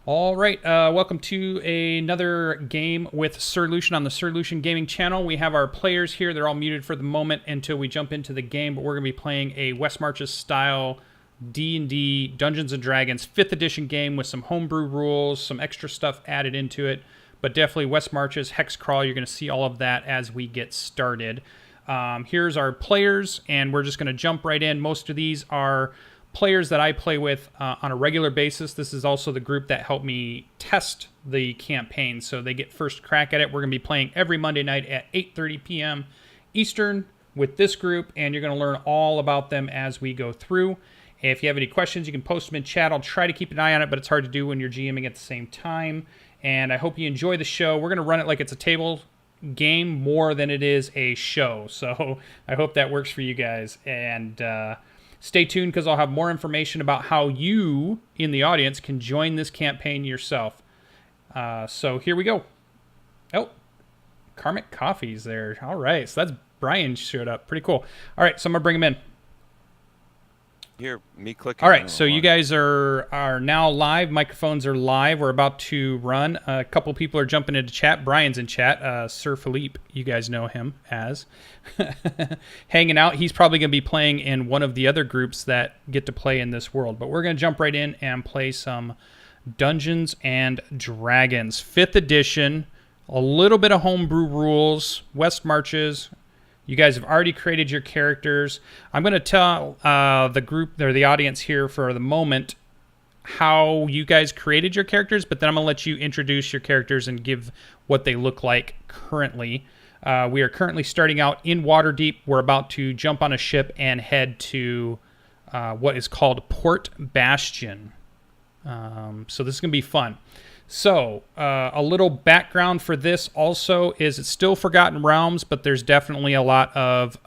All right, welcome to another game with SirLucien on the SirLucien Gaming channel. We have our players here. They're all muted for the moment until we jump into the game, but we're going to be playing a West Marches style D&D Dungeons & Dragons 5th edition game with some homebrew rules, some extra stuff added into it, but definitely West Marches, Hex Crawl. You're going to see all of that as we get started. Here's our players, and we're just going to jump right in. Most of these are players that I play with on a regular basis. This is also the group that helped me test the campaign, so they get first crack at it. We're going to be playing every Monday night at 8:30 p.m. Eastern with this group, and you're going to learn all about them as we go through. If you have any questions, you can post them in chat. I'll try to keep an eye on it, but it's hard to do when you're GMing at the same time. And I hope you enjoy the show. We're going to run it like it's a table game more than it is a show, so I hope that works for you guys. And stay tuned because I'll have more information about how you in the audience can join this campaign yourself. So here we go. Oh, Karmic Coffee's there. All right, so that's Brian showed up. Pretty cool. All right, so I'm going to bring him in. Here, me clicking. All right, so you guys are now live. Microphones are live. We're about to run. A couple people are jumping into chat. Brian's in chat. Sir Philippe, you guys know him as. Hanging out. He's probably going to be playing in one of the other groups that get to play in this world. But we're going to jump right in and play some Dungeons and Dragons 5th edition. A little bit of homebrew rules. West Marches. You guys have already created your characters. I'm going to tell the group or the audience here for the moment how you guys created your characters, but then I'm going to let you introduce your characters and give what they look like currently. We are currently starting out in Waterdeep. We're about to jump on a ship and head to what is called Port Bastion. So this is going to be fun. So, a little background for this also is it's still Forgotten Realms, but there's definitely a lot of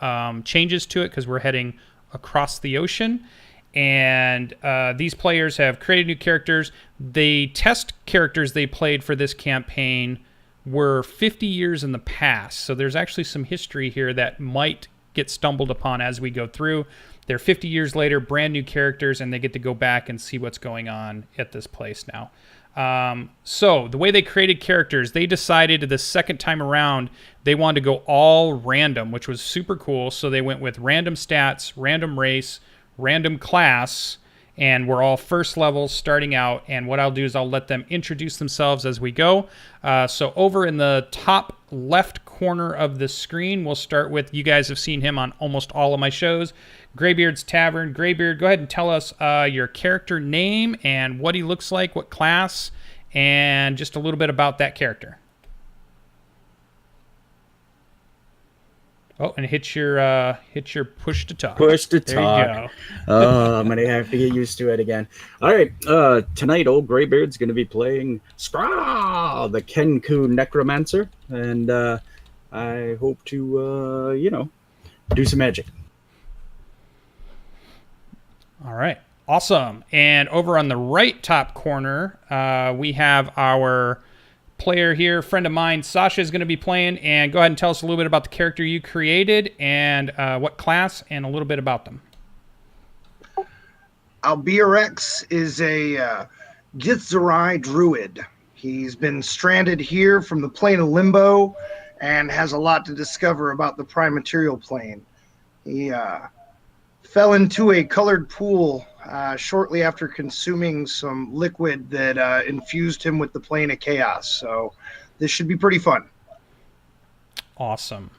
changes to it because we're heading across the ocean. And these players have created new characters. The test characters they played for this campaign were 50 years in the past. So there's actually some history here that might get stumbled upon as we go through. They're 50 years later, brand new characters, and they get to go back and see what's going on at this place now. So the way they created characters, they decided the second time around they wanted to go all random, which was super cool. So they went with random stats, random race, random class, and we're all first level starting out. And what I'll do is I'll let them introduce themselves as we go. So over in the top left corner of the screen, we'll start with, you guys have seen him on almost all of my shows, Greybeard's Tavern. Greybeard, go ahead and tell us your character name and what he looks like, what class, and just a little bit about that character. Oh, and hit your push to talk. Push to there talk. You go. Oh, I'm gonna have to get used to it again. All right, tonight old Greybeard's gonna be playing Skra, the Kenku Necromancer, and I hope to do some magic. All right. Awesome. And over on the right top corner, we have our player here, friend of mine, Sasha, is going to be playing. And go ahead and tell us a little bit about the character you created and what class and a little bit about them. Albirax is a Githzerai druid. He's been stranded here from the plane of Limbo and has a lot to discover about the prime material plane. He fell into a colored pool shortly after consuming some liquid that infused him with the plane of chaos. So this should be pretty fun. Awesome.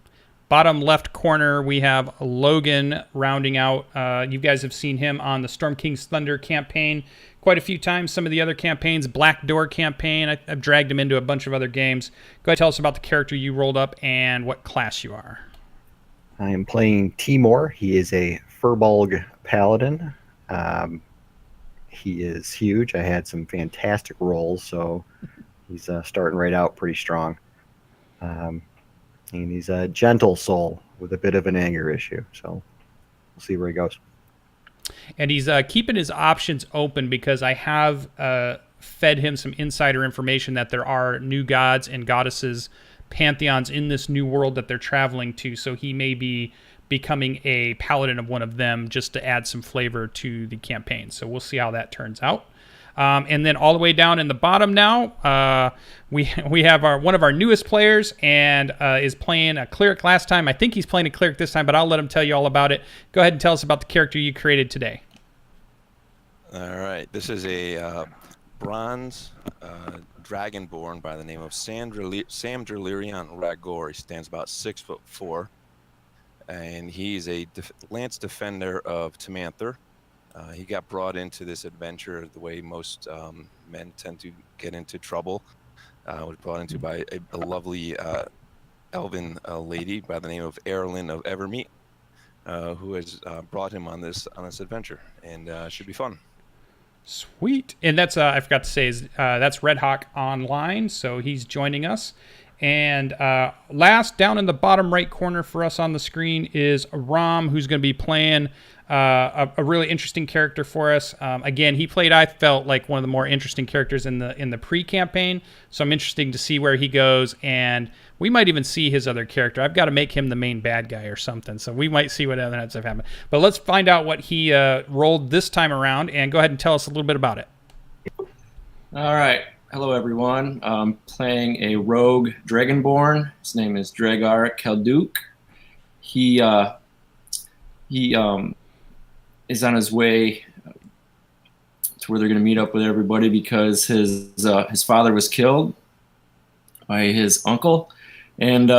Bottom left corner, we have Logan rounding out. You guys have seen him on the Storm King's Thunder campaign quite a few times. Some of the other campaigns, Black Door campaign, I've dragged him into a bunch of other games. Go ahead and tell us about the character you rolled up and what class you are. I am playing Timor. He is a Furbolg Paladin. He is huge. I had some fantastic rolls, so he's starting right out pretty strong. And he's a gentle soul with a bit of an anger issue, so we'll see where he goes. And he's keeping his options open because I have fed him some insider information that there are new gods and goddesses pantheons in this new world that they're traveling to, so he may be becoming a paladin of one of them just to add some flavor to the campaign. So we'll see how that turns out. And then all the way down in the bottom now, we have one of our newest players and is playing a cleric last time. I think he's playing a cleric this time, but I'll let him tell you all about it. Go ahead and tell us about the character you created today. All right. This is a bronze dragonborn by the name of Sam Drilleriant Ragor. He stands about 6'4", and he's a lance defender of Tamanther. He got brought into this adventure the way most men tend to get into trouble. Was brought into by a lovely elven lady by the name of Erilyn of Evermeet, who has brought him on this adventure, and should be fun. Sweet. And that's I forgot to say that's Red Hawk Online, so he's joining us. And last, down in the bottom right corner for us on the screen is Ram, who's going to be playing a really interesting character for us. Again, he played, I felt, like one of the more interesting characters in the pre-campaign. So I'm interested to see where he goes, and we might even see his other character. I've got to make him the main bad guy or something, so we might see what other stuff happen. But let's find out what he rolled this time around, and go ahead and tell us a little bit about it. All right. Hello, everyone. I'm playing a rogue dragonborn. His name is Dragar Khalduk. He is on his way to where they're going to meet up with everybody because his father was killed by his uncle, and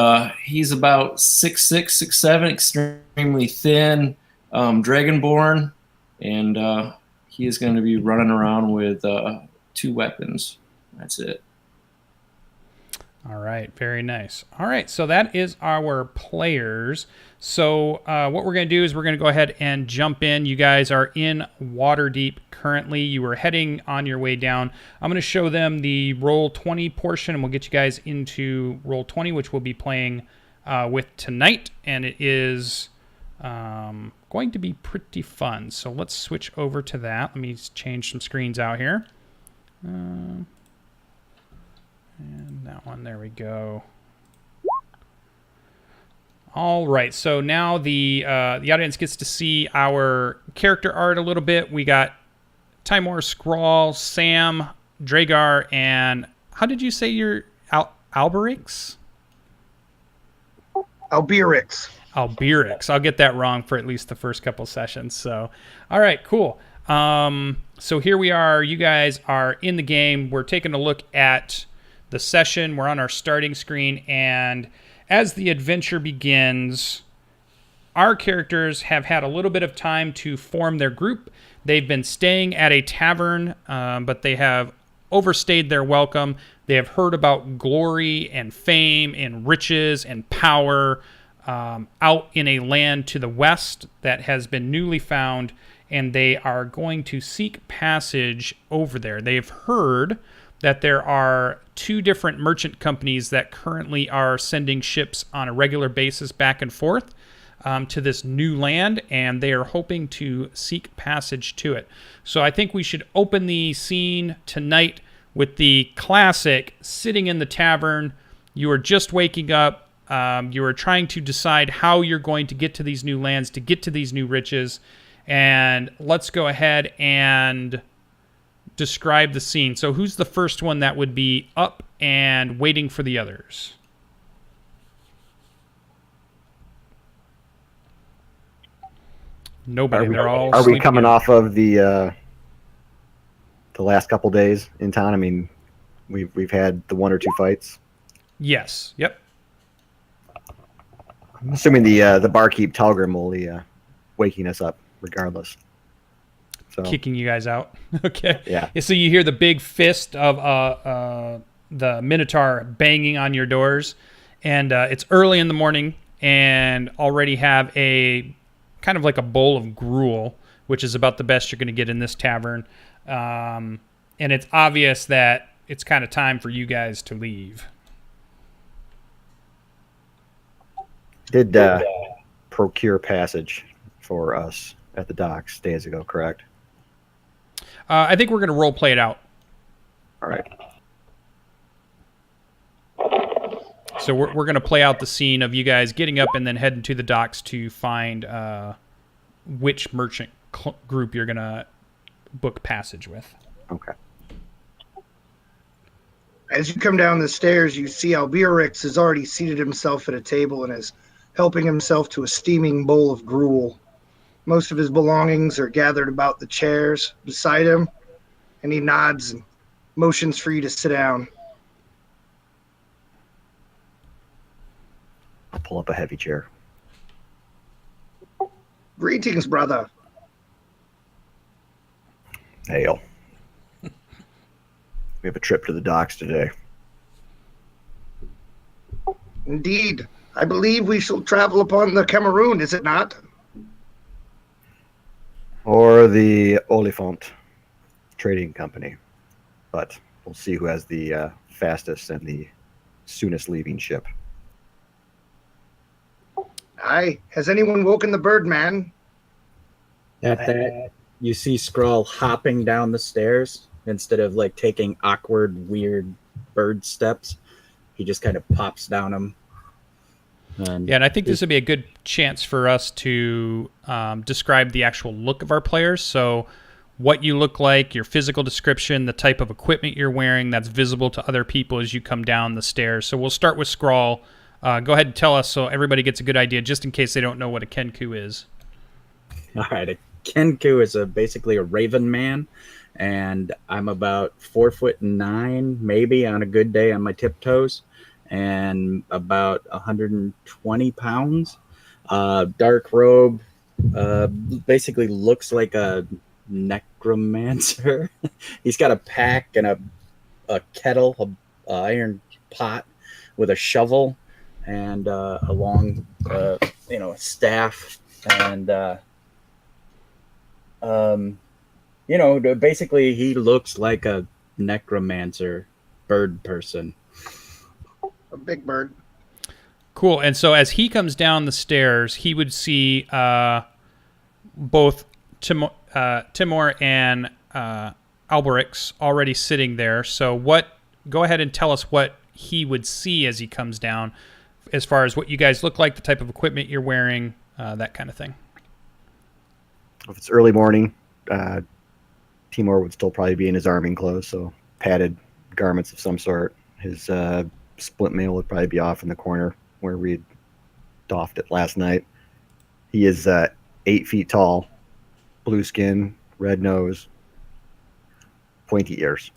he's about 6'6", 6'7", extremely thin, dragonborn, and he is going to be running around with 2 weapons. That's it. All right, very nice. All right, so that is our players. So what we're going to do is we're going to go ahead and jump in. You guys are in Waterdeep currently. You are heading on your way down. I'm going to show them the Roll20 portion, and we'll get you guys into Roll20, which we'll be playing with tonight. And it is going to be pretty fun. So let's switch over to that. Let me change some screens out here. And that one, there we go. All right, so now the audience gets to see our character art a little bit. We got Timor, Scrawl, Sam, Dragar, and how did you say your Alberix? Albirix. Albirix. I'll get that wrong for at least the first couple sessions. So, all right, cool. So here we are. You guys are in the game. We're taking a look at the session. We're on our starting screen, and as the adventure begins, our characters have had a little bit of time to form their group. They've been staying at a tavern, but they have overstayed their welcome. They have heard about glory and fame and riches and power out in a land to the west that has been newly found, and they are going to seek passage over there. They've heard that there are 2 different merchant companies that currently are sending ships on a regular basis back and forth to this new land, and they are hoping to seek passage to it. So I think we should open the scene tonight with the classic sitting in the tavern. You are just waking up. You are trying to decide how you're going to get to these new lands, to get to these new riches. And let's go ahead and describe the scene. So who's the first one that would be up and waiting for the others? Nobody. They're all. Are we coming off of the last couple days in town? I mean, we've had the 1 or 2 fights. Yes. Yep. I'm assuming the barkeep Talgrim will be waking us up regardless. So. Kicking you guys out. Okay. Yeah. So you hear the big fist of the Minotaur banging on your doors, and it's early in the morning, and already have a kind of like a bowl of gruel, which is about the best you're going to get in this tavern. And it's obvious that it's kind of time for you guys to leave. Did procure passage for us at the docks days ago, correct? I think we're going to role play it out. All right. So we're going to play out the scene of you guys getting up and then heading to the docks to find which merchant group you're going to book passage with. Okay. As you come down the stairs, you see Albirix has already seated himself at a table and is helping himself to a steaming bowl of gruel. Most of his belongings are gathered about the chairs beside him, and he nods and motions for you to sit down. I'll pull up a heavy chair. Greetings, brother. Hail. We have a trip to the docks today. Indeed. I believe we shall travel upon the Cameroon, is it not? Or the Oliphant Trading Company. But we'll see who has the fastest and the soonest leaving ship. Aye. Has anyone woken the Birdman? At that, you see Skrull hopping down the stairs instead of like taking awkward, weird bird steps. He just kind of pops down them. Yeah, and I think this would be a good chance for us to describe the actual look of our players. So what you look like, your physical description, the type of equipment you're wearing that's visible to other people as you come down the stairs. So we'll start with Skrull. Go ahead and tell us so everybody gets a good idea, just in case they don't know what a Kenku is. All right, a Kenku is basically a raven man, and I'm about 4'9", maybe on a good day on my tiptoes, and about 120 pounds. Dark robe, basically looks like a necromancer. He's got a pack and a kettle, a iron pot with a shovel and a long, staff, and basically he looks like a necromancer bird person. A big bird. Cool. And so as he comes down the stairs, he would see both Timor and Alberix already sitting there. So go ahead and tell us what he would see as he comes down, as far as what you guys look like, the type of equipment you're wearing, that kind of thing. If it's early morning, Timor would still probably be in his arming clothes, so padded garments of some sort. His splint mail would probably be off in the corner where we had doffed it last night. He is 8 feet tall, blue skin, red nose, pointy ears.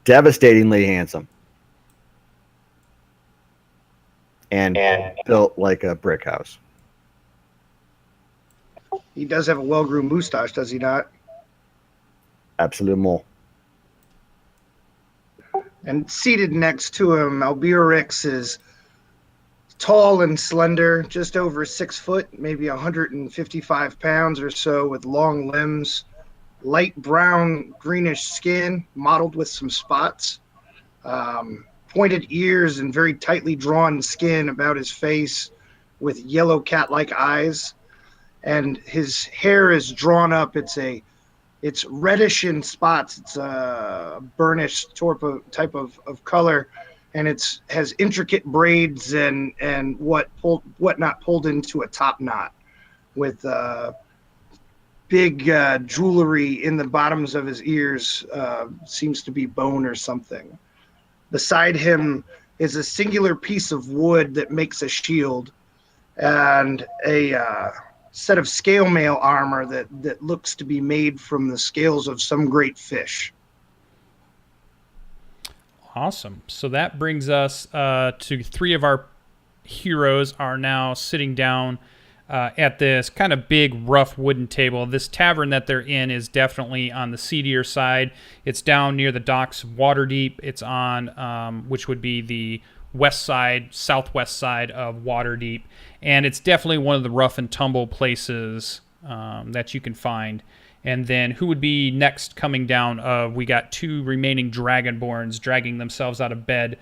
Devastatingly handsome. And built like a brick house. He does have a well-groomed mustache, does he not? Absolument. And seated next to him, Albirix is tall and slender, just over 6 foot, maybe 155 pounds or so, with long limbs, light brown, greenish skin, mottled with some spots, pointed ears and very tightly drawn skin about his face with yellow cat-like eyes. And his hair is drawn up. It's reddish in spots. It's a burnished type of color, and has intricate braids and whatnot pulled into a top knot, with big jewelry in the bottoms of his ears. Seems to be bone or something. Beside him is a singular piece of wood that makes a shield, and a set of scale mail armor that looks to be made from the scales of some great fish. Awesome. So that brings us to 3 of our heroes are now sitting down at this kind of big, rough wooden table. This tavern that they're in is definitely on the seedier side. It's down near the docks of Waterdeep. It's on, which would be the southwest side of Waterdeep. And it's definitely one of the rough and tumble places that you can find. And then who would be next coming down? We got 2 remaining Dragonborns dragging themselves out of bed.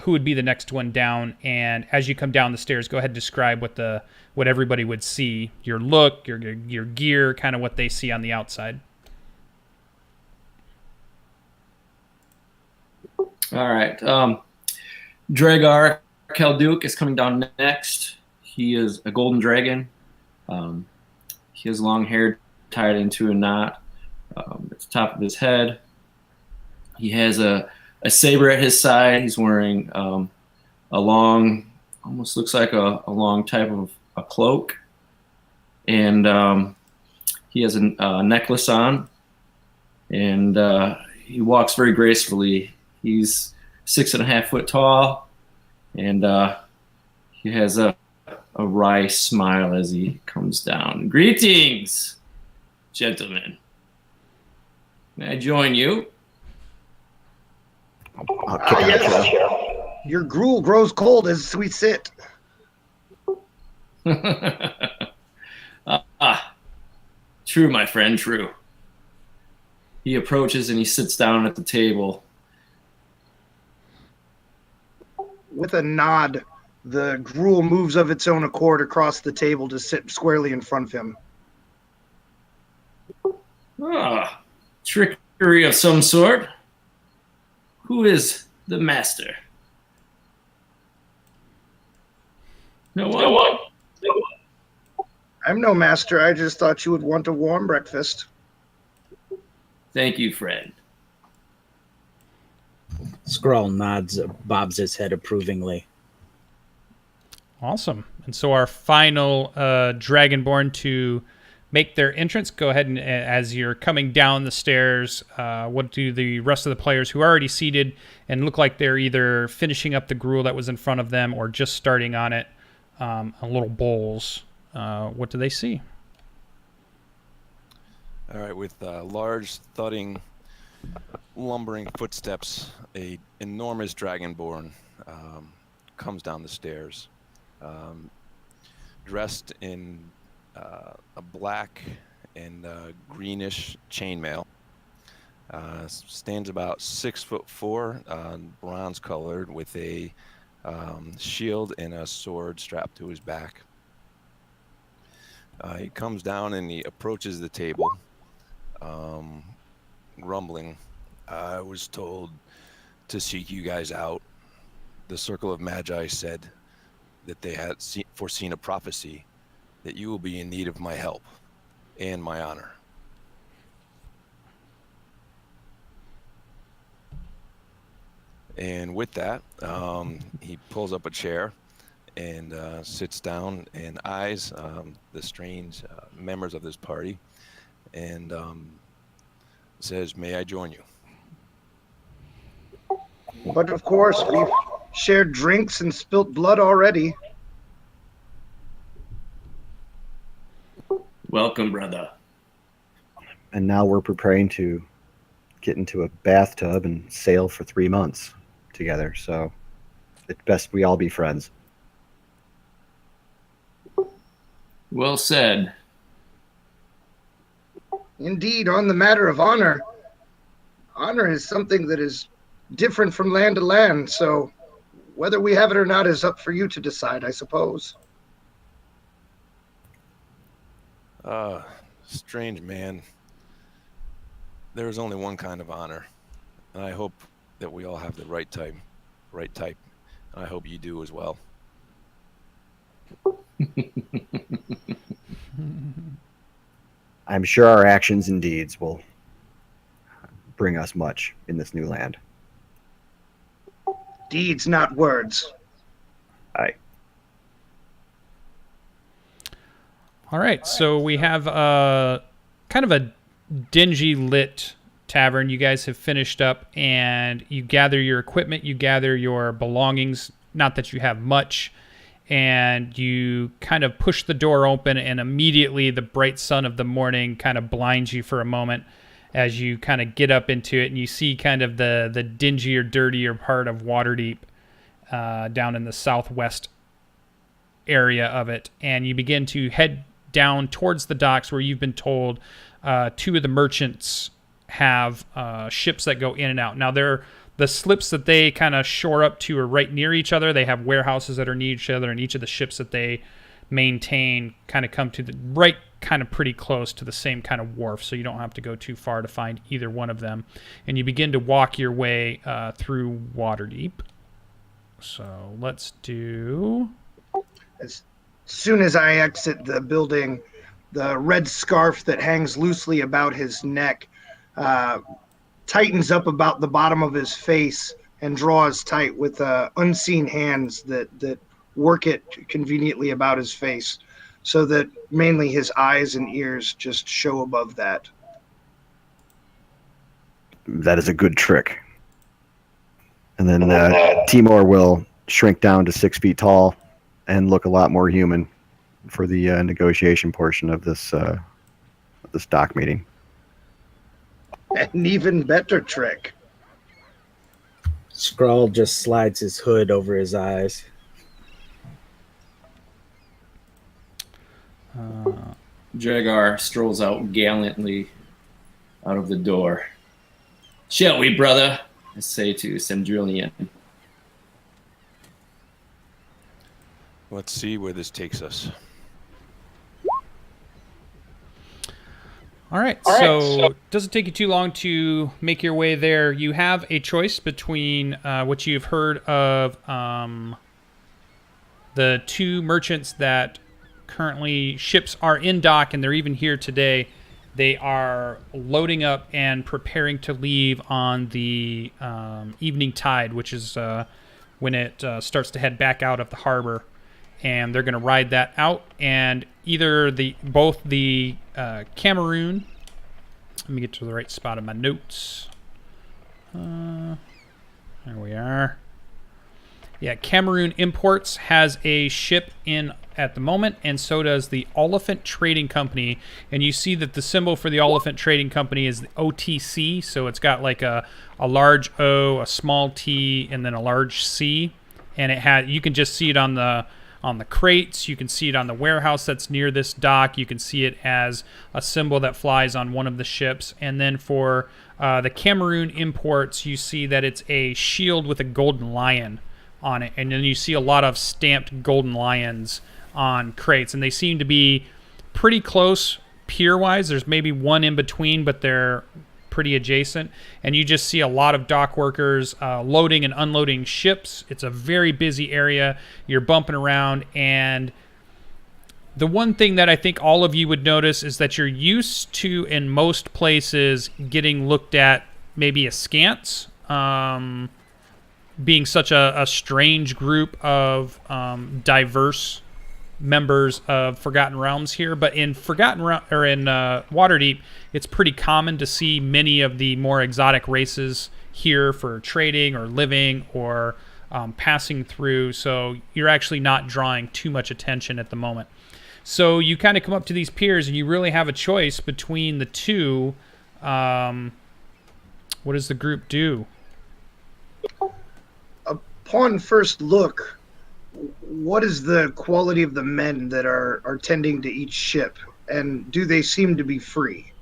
Who would be the next one down? And as you come down the stairs, go ahead and describe what everybody would see. Your look, your gear, kind of what they see on the outside. All right. Dragar Khalduk is coming down next. He is a golden dragon. He has long hair tied into a knot at the top of his head. He has a a saber at his side. He's wearing a long, almost looks like a long type of a cloak, and he has a necklace on, and he walks very gracefully. He's 6.5 foot tall, and he has a wry smile as he comes down. Greetings, gentlemen. May I join you? I'll kick out Yes. Joe. Your gruel grows cold as we sit. True, my friend, true. He approaches and he sits down at the table. With a nod, the gruel moves of its own accord across the table to sit squarely in front of him. Trickery of some sort. Who is the master? No one. I'm no master. I just thought you would want a warm breakfast. Thank you, friend. Skrull nods, bobs his head approvingly. Awesome. And so our final Dragonborn to make their entrance. Go ahead and, as you're coming down the stairs, what do the rest of the players who are already seated and look like they're either finishing up the gruel that was in front of them or just starting on it, little bowls, what do they see? All right, with large, thudding, lumbering footsteps, a enormous dragonborn comes down the stairs, dressed in a black and greenish chainmail. Stands about 6'4", bronze colored, with a shield and a sword strapped to his back. He comes down and he approaches the table, rumbling. I was told to seek you guys out. The Circle of Magi said that they had foreseen a prophecy that you will be in need of my help and my honor. And with that, he pulls up a chair and sits down and eyes the strange members of this party and says, "May I join you?" But of course, we've shared drinks and spilt blood already. Welcome, brother. And now we're preparing to get into a bathtub and sail for 3 months together. So it's best we all be friends. Well said. Indeed, on the matter of honor, honor is something that is different from land to land, so whether we have it or not is up for you to decide, I suppose. Strange man. There is only one kind of honor, and I hope that we all have the right type. And I hope you do as well. I'm sure our actions and deeds will bring us much in this new land. Deeds, not words. Aye. All right, so we have kind of a dingy lit tavern. You guys have finished up, and you gather your equipment, you gather your belongings, not that you have much, and you kind of push the door open, and immediately the bright sun of the morning kind of blinds you for a moment as you kind of get up into it, and you see kind of the dingier, dirtier part of Waterdeep down in the southwest area of it, and you begin to head down towards the docks where you've been told two of the merchants have ships that go in and out. Now, the slips that they kind of shore up to are right near each other. They have warehouses that are near each other, and each of the ships that they maintain kind of come to the right, kind of pretty close to the same kind of wharf, so you don't have to go too far to find either one of them. And you begin to walk your way through Waterdeep. So let's do... As soon as I exit the building, the red scarf that hangs loosely about his neck tightens up about the bottom of his face and draws tight with unseen hands that work it conveniently about his face, so that mainly his eyes and ears just show above that. That is a good trick. And then Timor will shrink down to 6 feet tall and look a lot more human for the negotiation portion of this dock meeting. An even better trick. Skrull just slides his hood over his eyes. Dragar strolls out gallantly out of the door. Shall we, brother? I say to SirLucien. Let's see where this takes us. All right, so it doesn't take you too long to make your way there. You have a choice between what you've heard of the 2 merchants that currently ships are in dock, and they're even here today. They are loading up and preparing to leave on the evening tide, which is when it starts to head back out of the harbor. And they're going to ride that out, and either both the Cameroon, let me get to the right spot in my notes. There we are. Yeah, Cameroon Imports has a ship in at the moment, and so does the Oliphant Trading Company. And you see that the symbol for the Oliphant Trading Company is the OTC, so it's got like a large O, a small T, and then a large C. And you can just see it on the crates. You can see it on the warehouse that's near this dock. You can see it as a symbol that flies on one of the ships. And then for the Cameroon Imports, you see that it's a shield with a golden lion on it. And then you see a lot of stamped golden lions on crates. And they seem to be pretty close pier-wise. There's maybe one in between, but they're pretty adjacent. And you just see a lot of dock workers loading and unloading ships. It's a very busy area. You're bumping around, and the one thing that I think all of you would notice is that you're used to, in most places, getting looked at maybe askance, being such a strange group of diverse members of Forgotten Realms here. But in Waterdeep, it's pretty common to see many of the more exotic races here for trading or living or passing through. So you're actually not drawing too much attention at the moment. So you kind of come up to these piers, and you really have a choice between the two. What does the group do? Upon first look, what is the quality of the men that are tending to each ship, and do they seem to be free?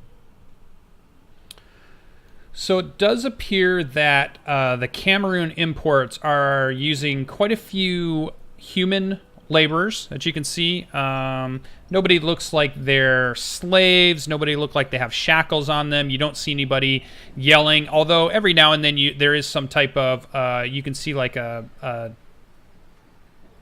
So it does appear that the Cameroon Imports are using quite a few human laborers that you can see. Nobody looks like they're slaves. Nobody look like they have shackles on them. You don't see anybody yelling, although every now and then there is some type of, you can see like a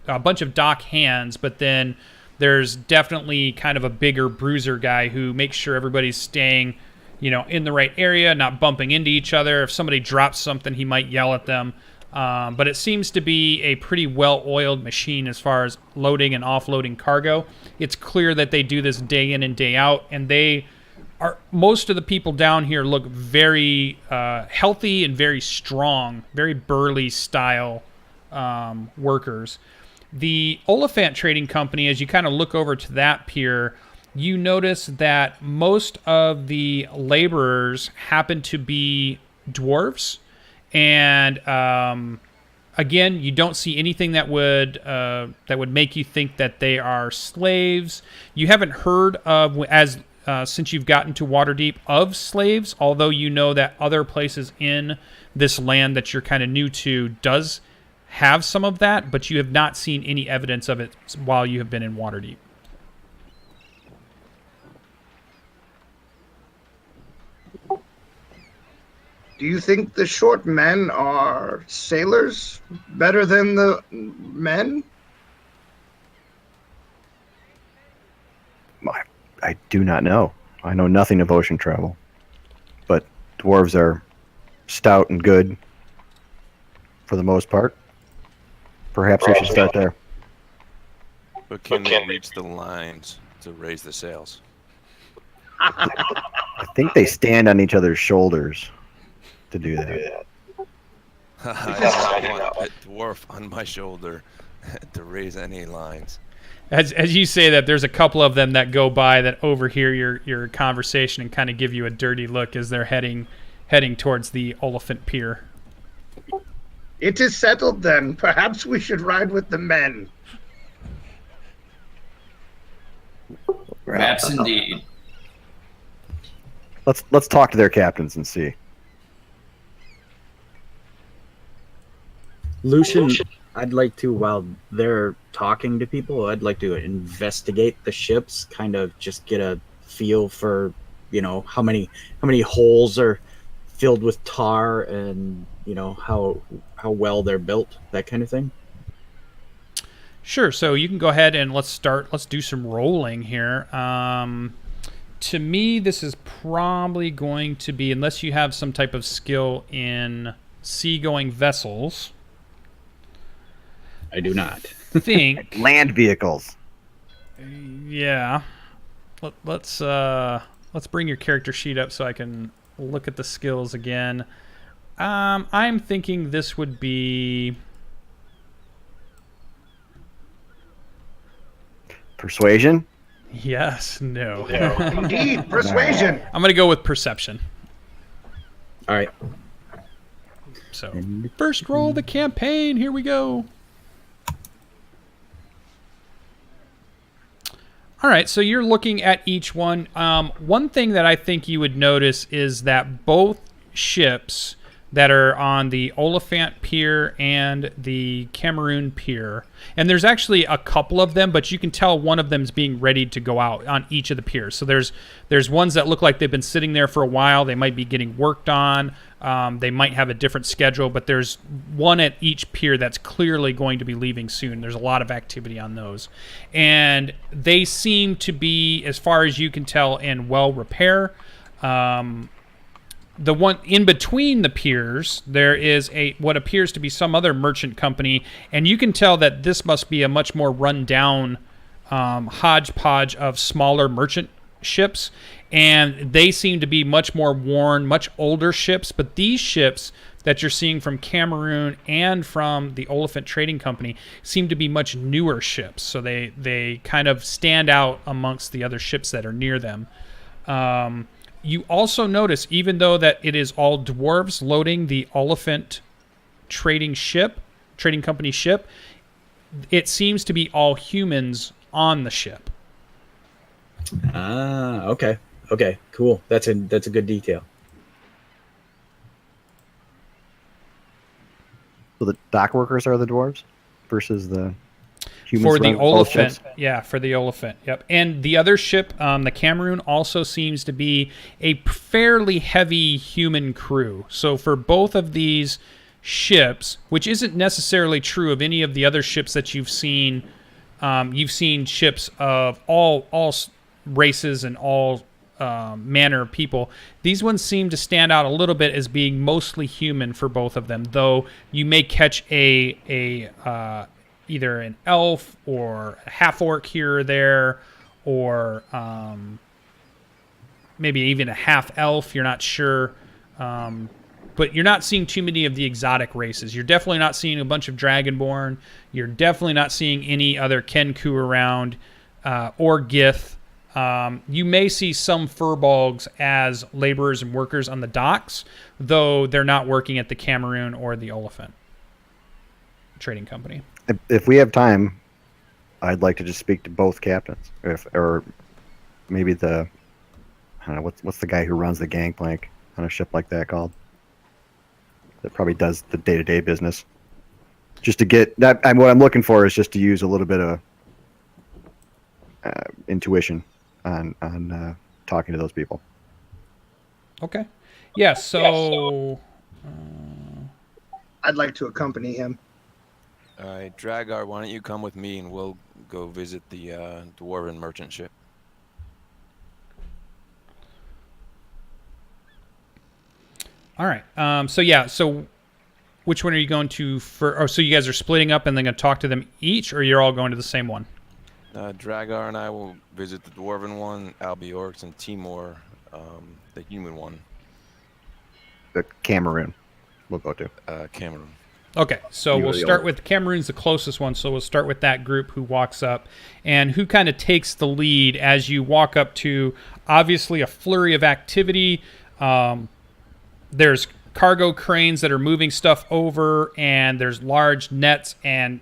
bunch of dock hands, but then there's definitely kind of a bigger bruiser guy who makes sure everybody's staying, in the right area, not bumping into each other. If somebody drops something, he might yell at them. But it seems to be a pretty well-oiled machine as far as loading and offloading cargo. It's clear that they do this day in and day out, and most of the people down here look very healthy and very strong, very burly style workers. The Oliphant Trading Company, as you kind of look over to that pier, you notice that most of the laborers happen to be dwarves. And again, you don't see anything that would make you think that they are slaves. You haven't heard of, since you've gotten to Waterdeep, of slaves, although you know that other places in this land that you're kind of new to does have some of that, but you have not seen any evidence of it while you have been in Waterdeep. Do you think the short men are sailors better than the men? I do not know. I know nothing of ocean travel. But dwarves are stout and good for the most part. Perhaps we should start there. But can they reach the lines to raise the sails? I think they stand on each other's shoulders to do that. I don't want a dwarf on my shoulder to raise any lines. As you say that, there's a couple of them that go by that overhear your conversation and kind of give you a dirty look as they're heading towards the Oliphant Pier. It is settled then. Perhaps we should ride with the men. Perhaps indeed. Let's talk to their captains and see. Lucian, I'd like to, while they're talking to people, I'd like to investigate the ships, kind of just get a feel for, how many holes are filled with tar, and how well they're built, that kind of thing. Sure. So you can go ahead and let's do some rolling here. To me, this is probably going to be, unless you have some type of skill in seagoing vessels. I do not. Think Land vehicles. Yeah. Let's bring your character sheet up so I can look at the skills again. I'm thinking this would be Persuasion? yes, no. Indeed, persuasion. I'm going to go with perception. All right. So, first roll of the campaign. Here we go. All right, so you're looking at each one. One thing that I think you would notice is that both ships that are on the Oliphant Pier and the Cameroon Pier, and there's actually a couple of them, but you can tell one of them is being ready to go out on each of the piers. So there's ones that look like they've been sitting there for a while. They might be getting worked on. They might have a different schedule, but there's one at each pier that's clearly going to be leaving soon. There's a lot of activity on those. And they seem to be, as far as you can tell, in well repair. The one in between the piers, there is what appears to be some other merchant company, and you can tell that this must be a much more run-down hodgepodge of smaller merchant ships, and they seem to be much more worn, much older ships. But these ships that you're seeing from Cameroon and from the Oliphant Trading Company seem to be much newer ships, so they kind of stand out amongst the other ships that are near them. You also notice, even though that it is all dwarves loading the Oliphant Trading Company ship, it seems to be all humans on the ship. Ah, okay. Okay, cool. That's a good detail. So the dock workers are the dwarves versus the humans For the running both Oliphant, ships? yeah, for the Oliphant, yep. And the other ship, the Cameroon, also seems to be a fairly heavy human crew. So for both of these ships, which isn't necessarily true of any of the other ships that you've seen ships of all races and all manner of people. These ones seem to stand out a little bit as being mostly human for both of them, though you may catch either an elf or a half-orc here or there, or maybe even a half-elf, you're not sure. But you're not seeing too many of the exotic races. You're definitely not seeing a bunch of Dragonborn. You're definitely not seeing any other Kenku around, or Gith. You may see some furbolgs as laborers and workers on the docks, though they're not working at the Cameroon or the Oliphant Trading Company. If we have time, I'd like to just speak to both captains, or maybe I don't know, what's the guy who runs the gangplank on a ship like that called? That probably does the day-to-day business. Just to get that, what I'm looking for is just to use a little bit of intuition on talking to those people. Okay. Yeah, so... I'd like to accompany him. All right, Dragar, why don't you come with me and we'll go visit the Dwarven merchant ship. All right. So which one are you going to for? Oh, so you guys are splitting up and then going to talk to them each, or you're all going to the same one? Dragar and I will visit the Dwarven one, Albiorix and Timor, the human one, The Cameroon we'll go to. Cameron. Okay, so You we'll were the start only- with Cameroon's the closest one, so we'll start with that group who walks up and who kind of takes the lead as you walk up to obviously a flurry of activity. There's cargo cranes that are moving stuff over, and there's large nets and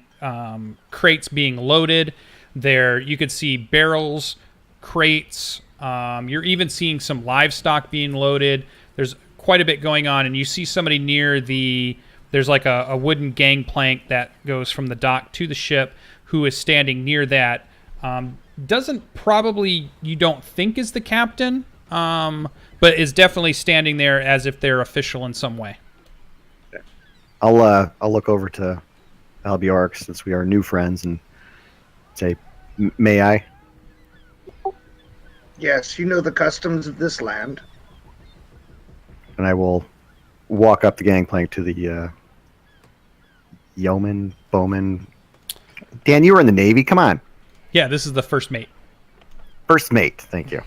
crates being loaded. There, you could see barrels, crates. You're even seeing some livestock being loaded. There's quite a bit going on, and you see somebody near the. There's like a wooden gangplank that goes from the dock to the ship, who is standing near that. Doesn't probably, you don't think is the captain, but is definitely standing there as if they're official in some way. I'll look over to Albiorix since we are new friends and say, "May I?" Yes, you know the customs of this land. And I will walk up the gangplank to the bowman. Dan, you were in the Navy. Come on, Yeah, this is the first mate. first mate. Thank you.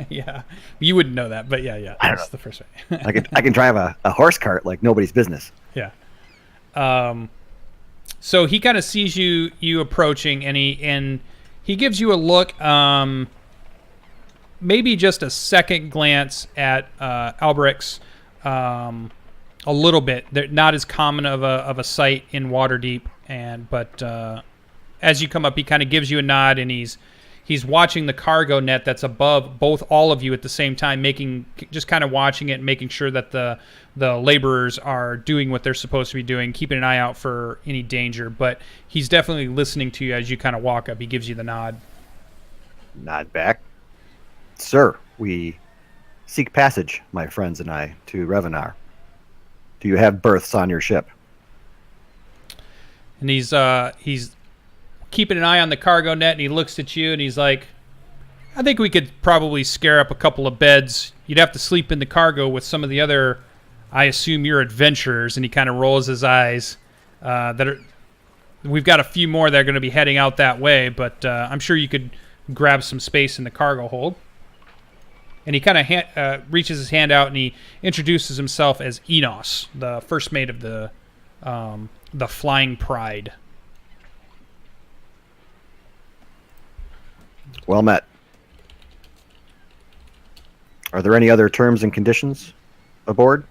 Yeah, you wouldn't know that, but yeah, I don't that's the first mate. I can drive a horse cart like nobody's business. Yeah. So he kind of sees you approaching, and he gives you a look. Maybe just a second glance at Alberix. A little bit. They're not as common of a sight in Waterdeep, but as you come up, he kind of gives you a nod, and he's watching the cargo net that's above all of you at the same time, just kind of watching it and making sure that the laborers are doing what they're supposed to be doing, keeping an eye out for any danger. But he's definitely listening to you as you kind of walk up. He gives you the nod. Nod back. Sir, we seek passage, my friends and I, to Revonar. Do you have berths on your ship? And he's keeping an eye on the cargo net, and he looks at you and he's like, I think we could probably scare up a couple of beds. You'd have to sleep in the cargo with some of the other, I assume, your adventurers. And he kind of rolls his eyes. We've got a few more that are going to be heading out that way, but I'm sure you could grab some space in the cargo hold. And he kind of reaches his hand out and he introduces himself as Enos, the first mate of the Flying Pride. Well met. Are there any other terms and conditions aboard?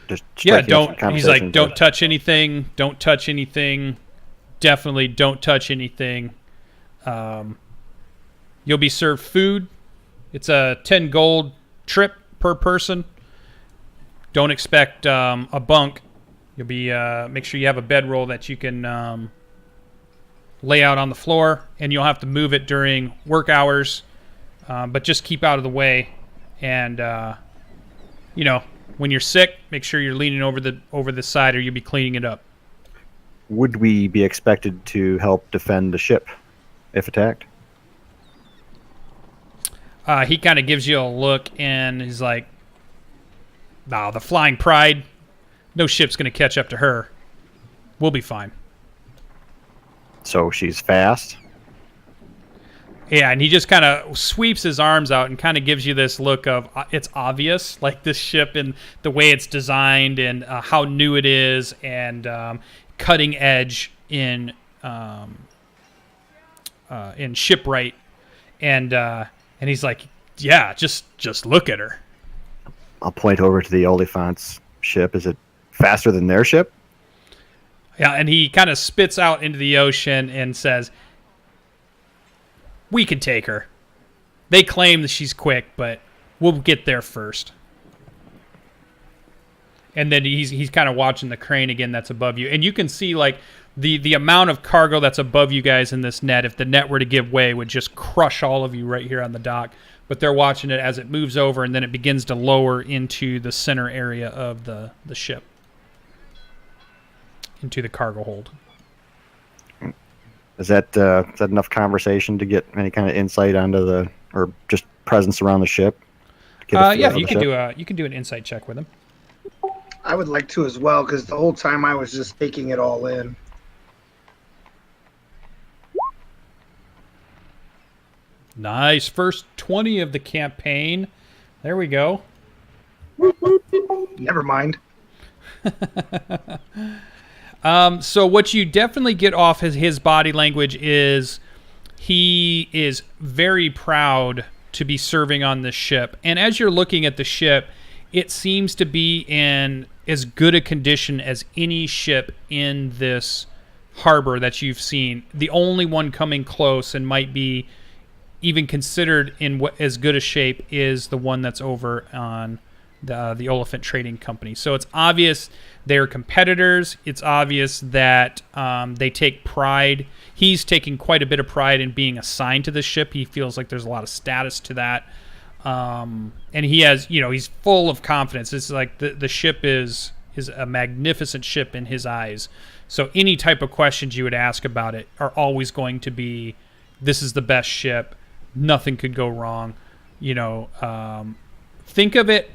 Just Yeah, striking up some don't. He's like, conversations. don't touch anything. Don't touch anything. Definitely don't touch anything. You'll be served food. It's a 10 gold trip per person. Don't expect a bunk. You'll be make sure you have a bedroll that you can lay out on the floor, and you'll have to move it during work hours. But just keep out of the way, and when you're sick, make sure you're leaning over the side, or you'll be cleaning it up. Would we be expected to help defend the ship if attacked? He kind of gives you a look, and he's like, "Nah, the Flying Pride, no ship's going to catch up to her. We'll be fine." So she's fast. Yeah, and he just kind of sweeps his arms out and kind of gives you this look of, it's obvious, like this ship and the way it's designed and how new it is, and cutting edge in shipwright. And he's like, yeah, just look at her. I'll point over to the Oliphant's ship. Is it faster than their ship? Yeah, and he kind of spits out into the ocean and says, we can take her. They claim that she's quick, but we'll get there first. And then he's kind of watching the crane again that's above you. And you can see like the amount of cargo that's above you guys in this net. If the net were to give way, would just crush all of you right here on the dock. But they're watching it as it moves over, and then it begins to lower into the center area of the ship. Into the cargo hold. Is that enough conversation to get any kind of insight onto or just presence around the ship? get a feel Yeah, for you the can ship? do an insight check with him. I would like to as well, because the whole time I was just taking it all in. Nice. First 20 of the campaign. There we go. Never mind. So what you definitely get off his body language is he is very proud to be serving on this ship. And as you're looking at the ship, it seems to be in as good a condition as any ship in this harbor that you've seen. The only one coming close and might be even considered in what as good a shape is the one that's over on the Oliphant Trading Company. So it's obvious they're competitors. It's obvious that they take pride. He's taking quite a bit of pride in being assigned to this ship. He feels like there's a lot of status to that. And he has, he's full of confidence. It's like the ship is a magnificent ship in his eyes. So any type of questions you would ask about it are always going to be, this is the best ship. Nothing could go wrong. Think of it,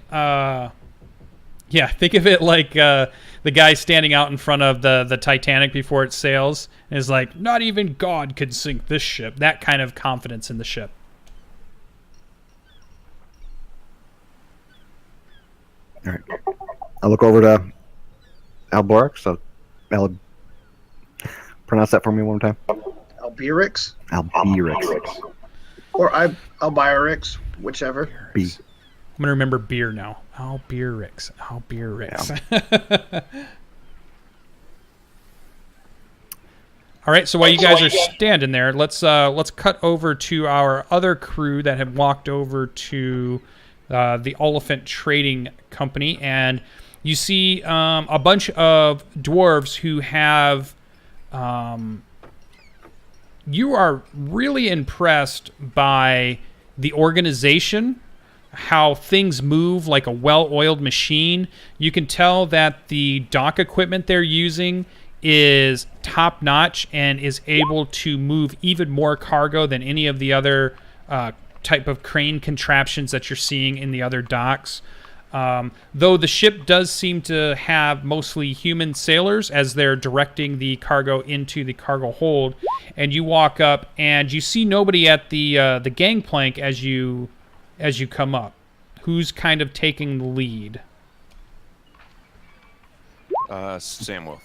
think of it like the guy standing out in front of the Titanic before it sails and is like, not even God could sink this ship. That kind of confidence in the ship. All right. I'll look over to Alborix. So, pronounce that for me one more time. Albirix Albirix. or Albirix, whichever. B. I'm going to remember beer now. Albirix. All right, so while you guys are standing there, let's cut over to our other crew that have walked over to the Oliphant Trading Company, and you see a bunch of dwarves who have. You are really impressed by the organization, how things move like a well-oiled machine. You can tell that the dock equipment they're using is top-notch and is able to move even more cargo than any of the other type of crane contraptions that you're seeing in the other docks. Though the ship does seem to have mostly human sailors as they're directing the cargo into the cargo hold, and you walk up and you see nobody at the gangplank as you come up. Who's kind of taking the lead? Samuel.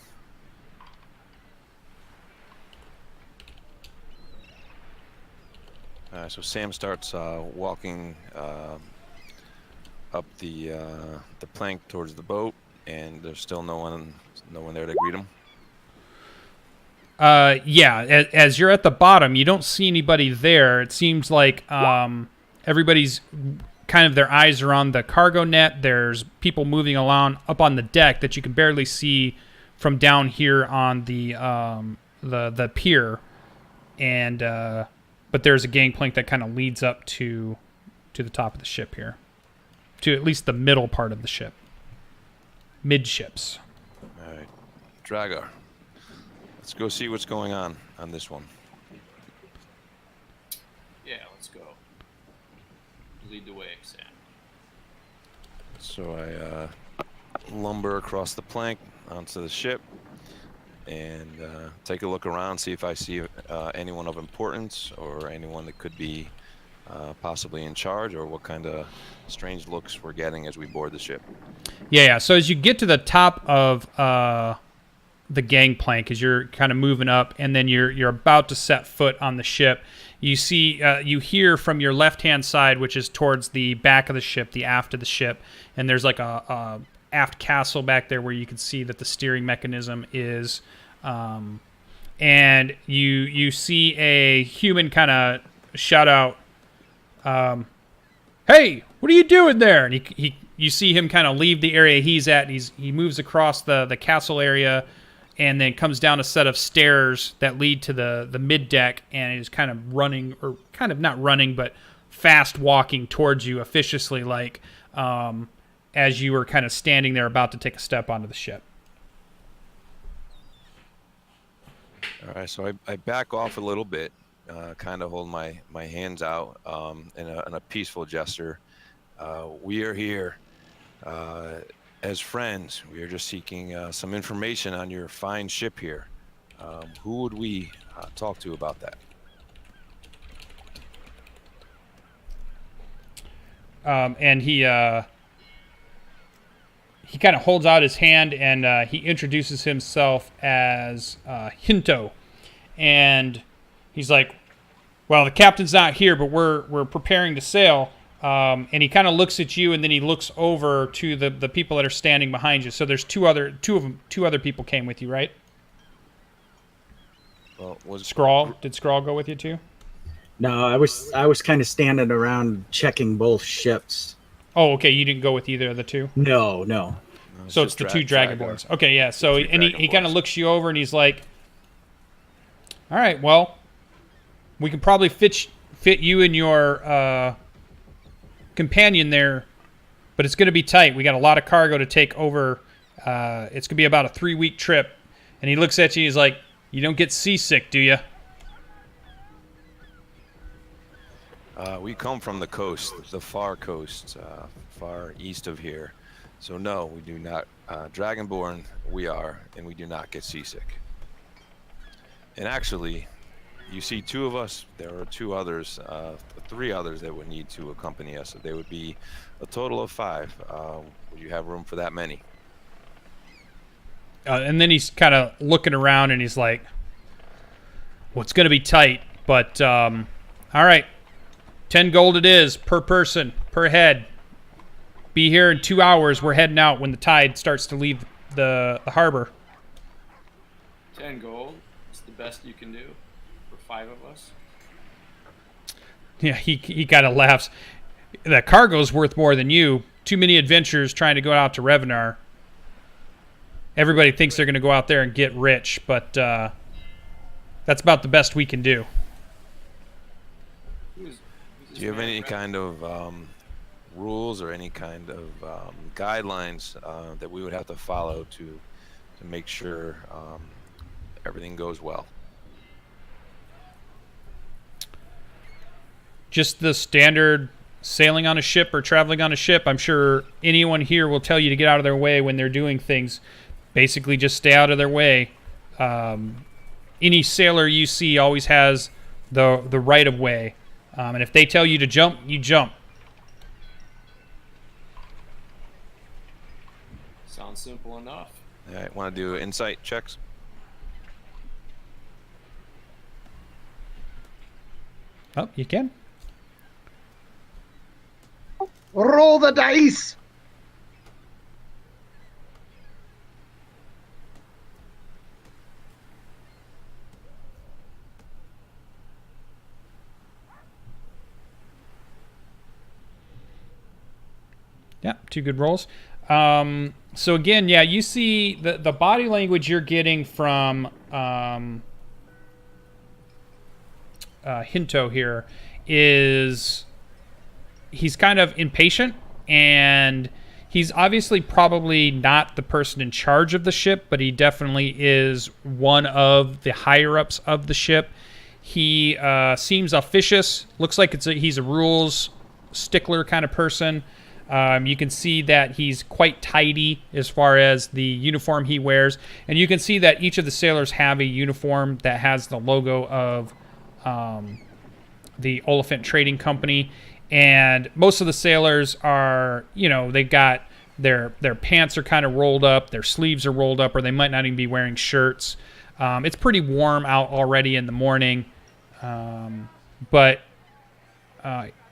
So Sam starts walking up the plank towards the boat, and there's still no one there to greet him. As you're at the bottom, you don't see anybody there. It seems like everybody's kind of, their eyes are on the cargo net. There's people moving along up on the deck that you can barely see from down here on the pier, and but there's a gangplank that kind of leads up to the top of the ship here, to at least the middle part of the ship, midships. All right, Dragar. Let's go see what's going on this one. Yeah, let's go. Lead the way, Sam. So I lumber across the plank onto the ship and take a look around, see if I see anyone of importance or anyone that could be possibly in charge, or what kind of strange looks we're getting as we board the ship. Yeah. So as you get to the top of the gangplank, as you're kind of moving up, and then you're about to set foot on the ship, you see you hear from your left-hand side, which is towards the back of the ship, the aft of the ship, and there's like a aft castle back there where you can see that the steering mechanism is, and you see a human kind of shout out, "Hey, what are you doing there?" And you see him kind of leave the area he's at, and he moves across the castle area, and then comes down a set of stairs that lead to the mid deck, and is kind of running, or kind of not running, but fast walking towards you officiously, like as you were kind of standing there about to take a step onto the ship. All right, so I back off a little bit, kind of hold my hands out in a peaceful gesture, We are here as friends. We are just seeking some information on your fine ship here. Who would we talk to about that? And he kind of holds out his hand, and he introduces himself as Hinto. And he's like, well, the captain's not here, but we're preparing to sail. And he kind of looks at you, and then he looks over to the people that are standing behind you. So there's two other people came with you, right? Well, Skrull? Did Skrull go with you too? No, I was kind of standing around checking both ships. Oh, okay. You didn't go with either of the two? No. So it's the two Dragonborns. Okay, yeah. So and he kind of looks you over, and he's like, all right, well, we can probably fit you and your companion there, but it's going to be tight. We got a lot of cargo to take over. It's going to be about a 3-week trip. And he looks at you, he's like, you don't get seasick, do you? We come from the coast, the far coast, far east of here. So no, we do not. Dragonborn, we are, and we do not get seasick. And actually, you see 2 of us. There are 2 others, 3 others that would need to accompany us. So there would be a total of 5. Would you have room for that many? And then he's kind of looking around, and he's like, well, it's going to be tight, but all right. 10 gold it is per person, per head. Be here in 2 hours. We're heading out when the tide starts to leave the harbor. 10 gold. It's the best you can do for 5 of us. Yeah, he kind of laughs. The cargo's worth more than you. Too many adventurers trying to go out to Revonar. Everybody thinks they're going to go out there and get rich, but that's about the best we can do. Do you have any kind of rules or any kind of guidelines that we would have to follow to make sure everything goes well? Just the standard sailing on a ship or traveling on a ship. I'm sure anyone here will tell you to get out of their way when they're doing things. Basically, just stay out of their way. Any sailor you see always has the right of way. And if they tell you to jump, you jump. Sounds simple enough. All right, want to do insight checks? Oh, you can. Roll the dice. Yeah, 2 good rolls. So again, yeah, you see the body language you're getting from Hinto here is he's kind of impatient, and he's obviously probably not the person in charge of the ship, but he definitely is one of the higher-ups of the ship. He seems officious. Looks like he's a rules stickler kind of person. You can see that he's quite tidy as far as the uniform he wears. And you can see that each of the sailors have a uniform that has the logo of the Oliphant Trading Company. And most of the sailors are, they've got their pants are kind of rolled up, their sleeves are rolled up, or they might not even be wearing shirts. It's pretty warm out already in the morning. But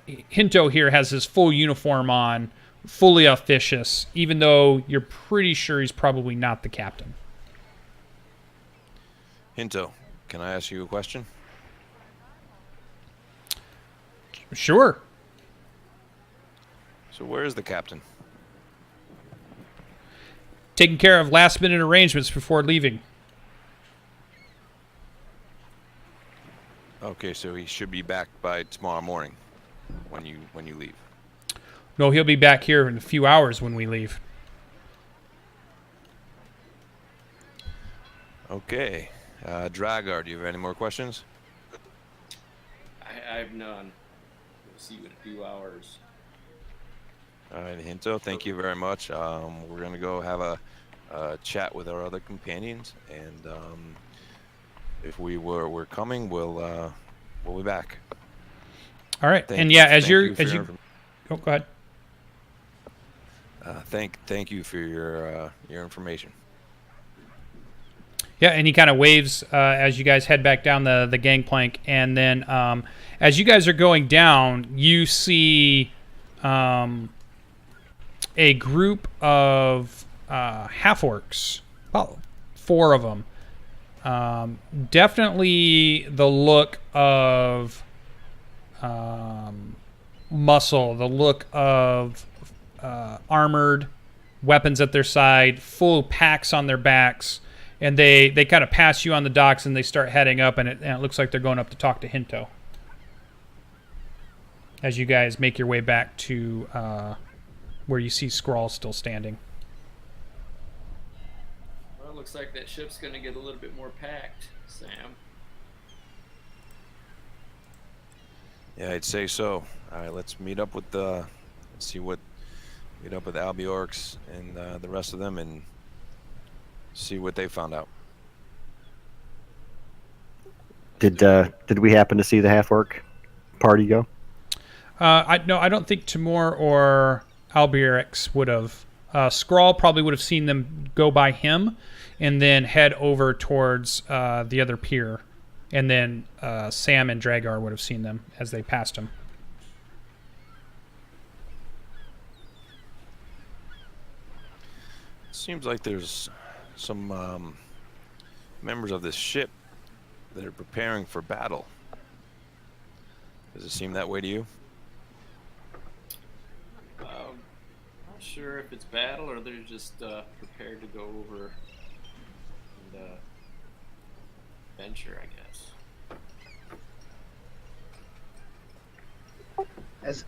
Hinto here has his full uniform on, fully officious, even though you're pretty sure he's probably not the captain. Hinto, can I ask you a question? Sure. So where is the captain? Taking care of last-minute arrangements before leaving. Okay, so he should be back by tomorrow morning when you leave. No, he'll be back here in a few hours when we leave. Okay. Dragar, do you have any more questions? I have none. We'll see you in a few hours. All right, Hinto, thank you very much. We're going to go have a chat with our other companions, and if we're coming, we'll be back. All right. Thank And you- yeah, thank you for your oh, go ahead. thank you for your information. Yeah, and he kind of waves as you guys head back down the gangplank, and then as you guys are going down, you see a group of half-orcs, about 4 of them. Definitely the look of muscle, the look of armored, weapons at their side, full packs on their backs, and they kind of pass you on the docks and they start heading up, and it looks like they're going up to talk to Hinto. As you guys make your way back to where you see Skrull still standing. Well, it looks like that ship's going to get a little bit more packed, Sam. Yeah, I'd say so. All right, let's meet up with meet up with Albiorks and the rest of them and see what they found out. Did we happen to see the half-orc party go? I don't think Timur or Albirix would have. Skrull probably would have seen them go by him and then head over towards the other pier. And then Sam and Dragar would have seen them as they passed him. Seems like there's some members of this ship that are preparing for battle. Does it seem that way to you? Not sure if it's battle or they're just prepared to go over and venture, I guess.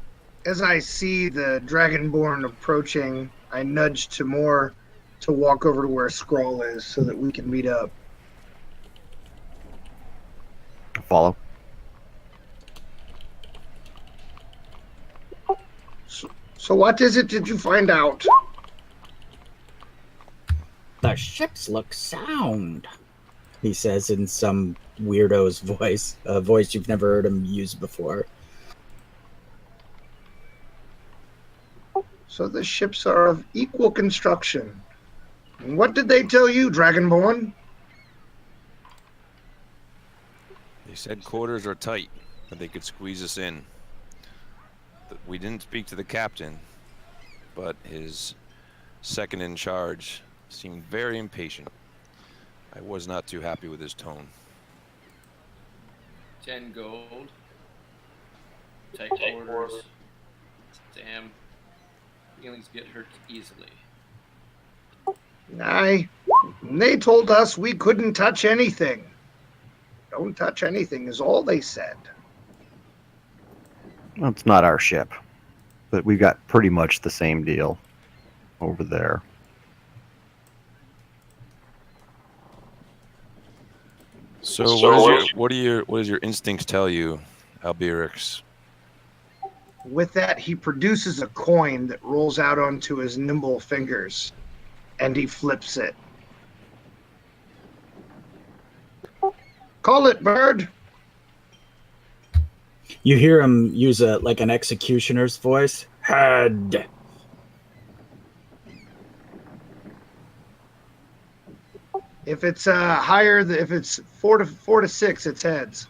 As I see the Dragonborn approaching, I nudge Timur to walk over to where Skrull is so that we can meet up. Follow. So what is it did you find out? The ships look sound, he says in some weirdo's voice, a voice you've never heard him use before. So the ships are of equal construction. And what did they tell you, Dragonborn? They said quarters are tight, but they could squeeze us in. We didn't speak to the captain, but his second in charge seemed very impatient. I was not too happy with his tone. 10 gold. Tight quarters. Sam. Feelings get hurt easily. Aye. They told us we couldn't touch anything. Don't touch anything is all they said. Well, it's not our ship, but we've got pretty much the same deal over there. So what does your instincts tell you, Albirix? With that, he produces a coin that rolls out onto his nimble fingers, and he flips it. Call it, bird. You hear him use an executioner's voice. Head. If it's higher, if it's four to six, it's heads.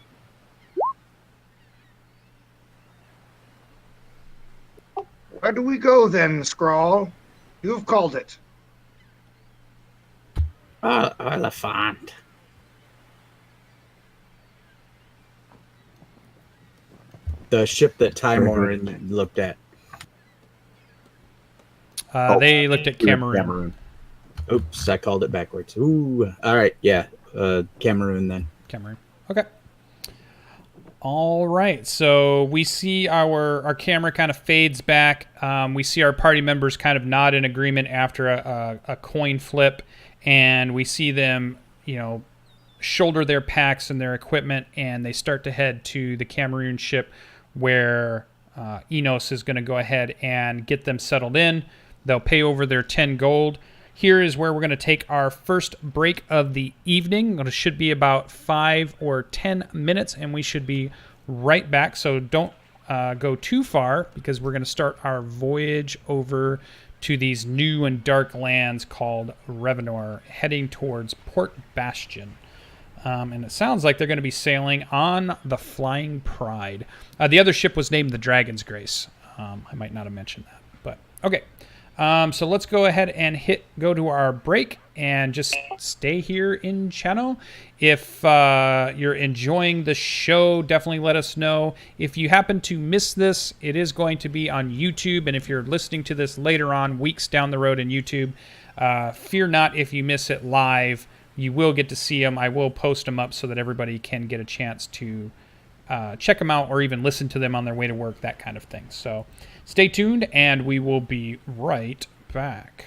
Where do we go then, Skrull? You've called it. Elephant. The ship that Timor looked at. They looked at Cameroon. Oops, I called it backwards. Ooh. All right, yeah. Cameroon then. Cameroon. Okay. All right. So we see our camera kind of fades back. We see our party members kind of nod in agreement after a coin flip, and we see them, shoulder their packs and their equipment, and they start to head to the Cameroon ship where Enos is going to go ahead and get them settled in. They'll pay over their 10 gold. Here is where we're going to take our first break of the evening. It should be about 5 or 10 minutes, and we should be right back. So don't go too far, because we're going to start our voyage over to these new and dark lands called Revonar, heading towards Port Bastion. And it sounds like they're going to be sailing on the Flying Pride. The other ship was named the Dragon's Grace. I might not have mentioned that, but okay. So let's go ahead and go to our break and just stay here in channel. If you're enjoying the show, definitely let us know. If you happen to miss this, it is going to be on YouTube. And if you're listening to this later on, weeks down the road in YouTube, fear not if you miss it live. You will get to see them. I will post them up so that everybody can get a chance to check them out or even listen to them on their way to work, that kind of thing. So stay tuned, and we will be right back.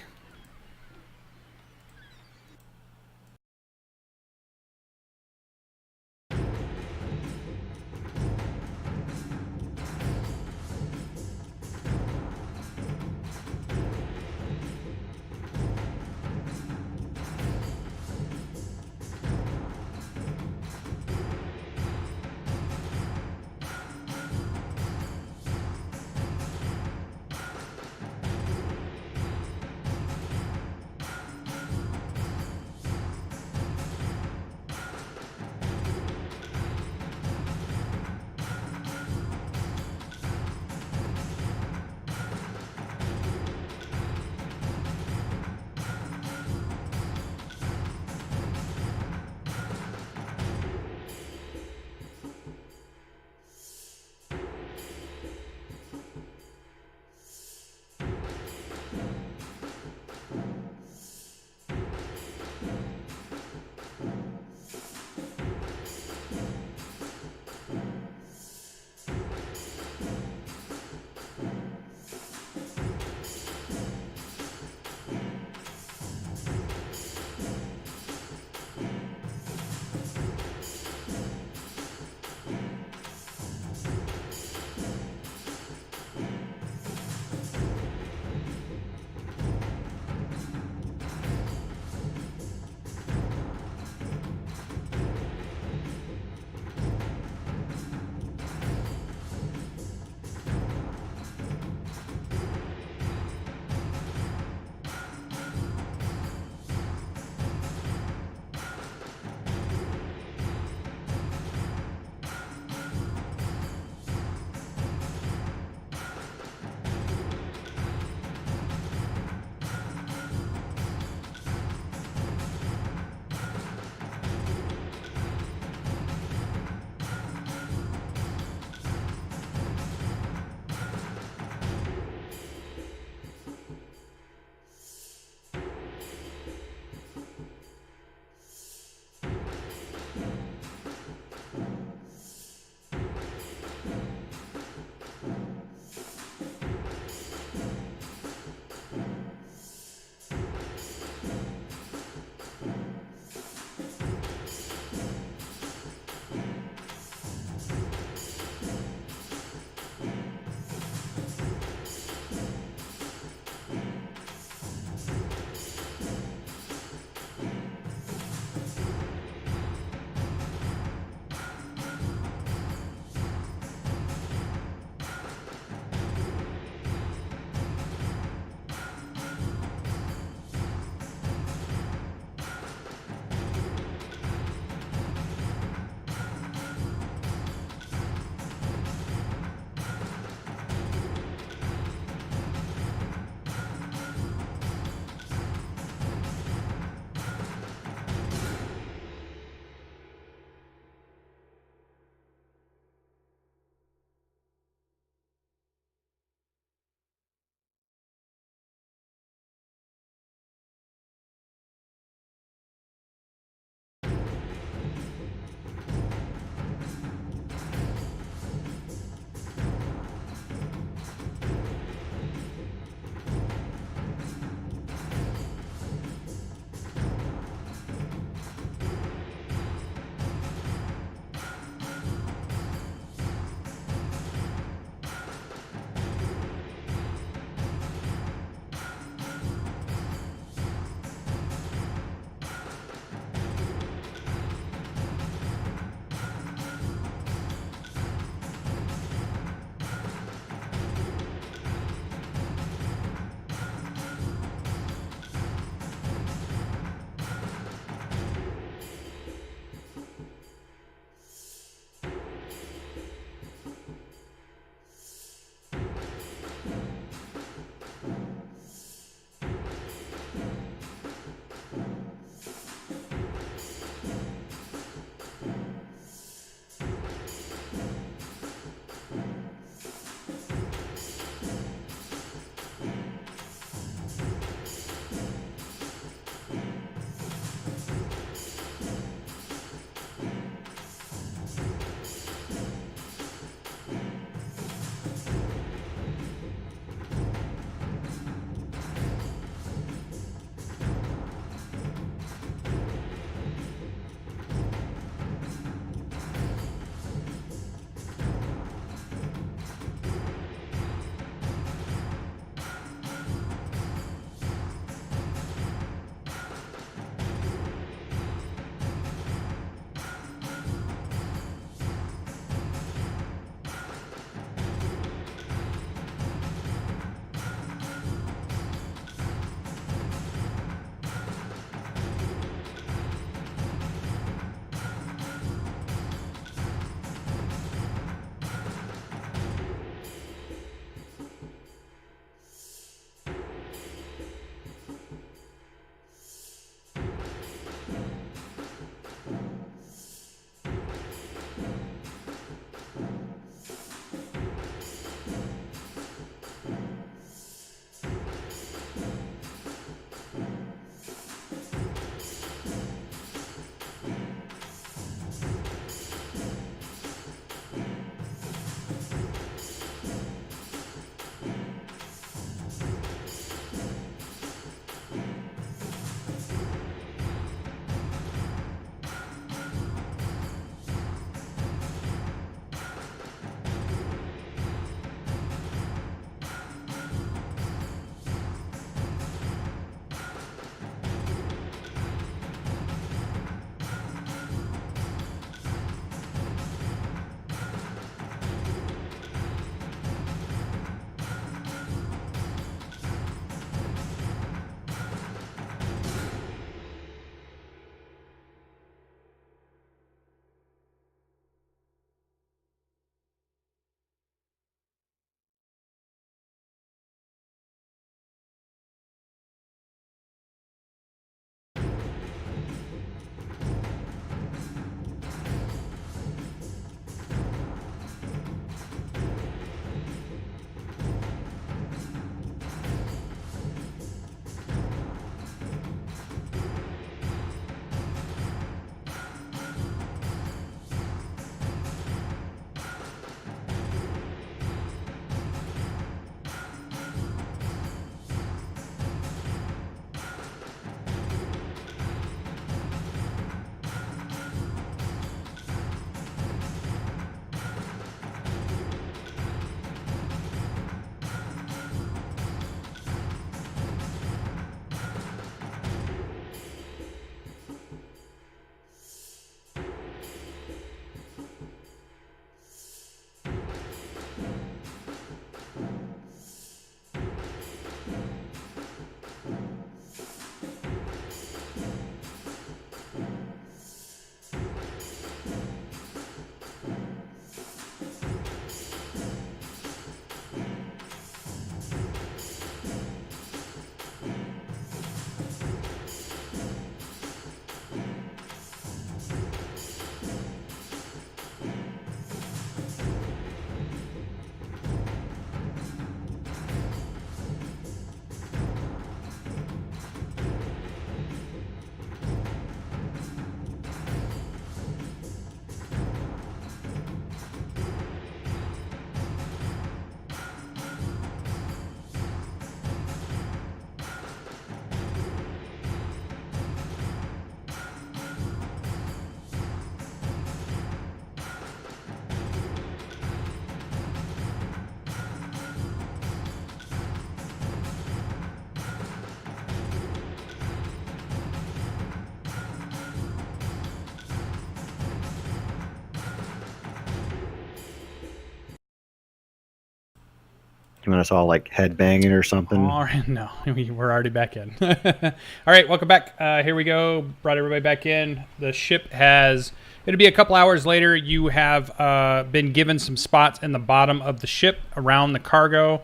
You want us all like head banging or something? All right, no, we're already back in. All right, welcome back. Here we go. Brought everybody back in. The ship has. It'll be a couple hours later. You have been given some spots in the bottom of the ship around the cargo.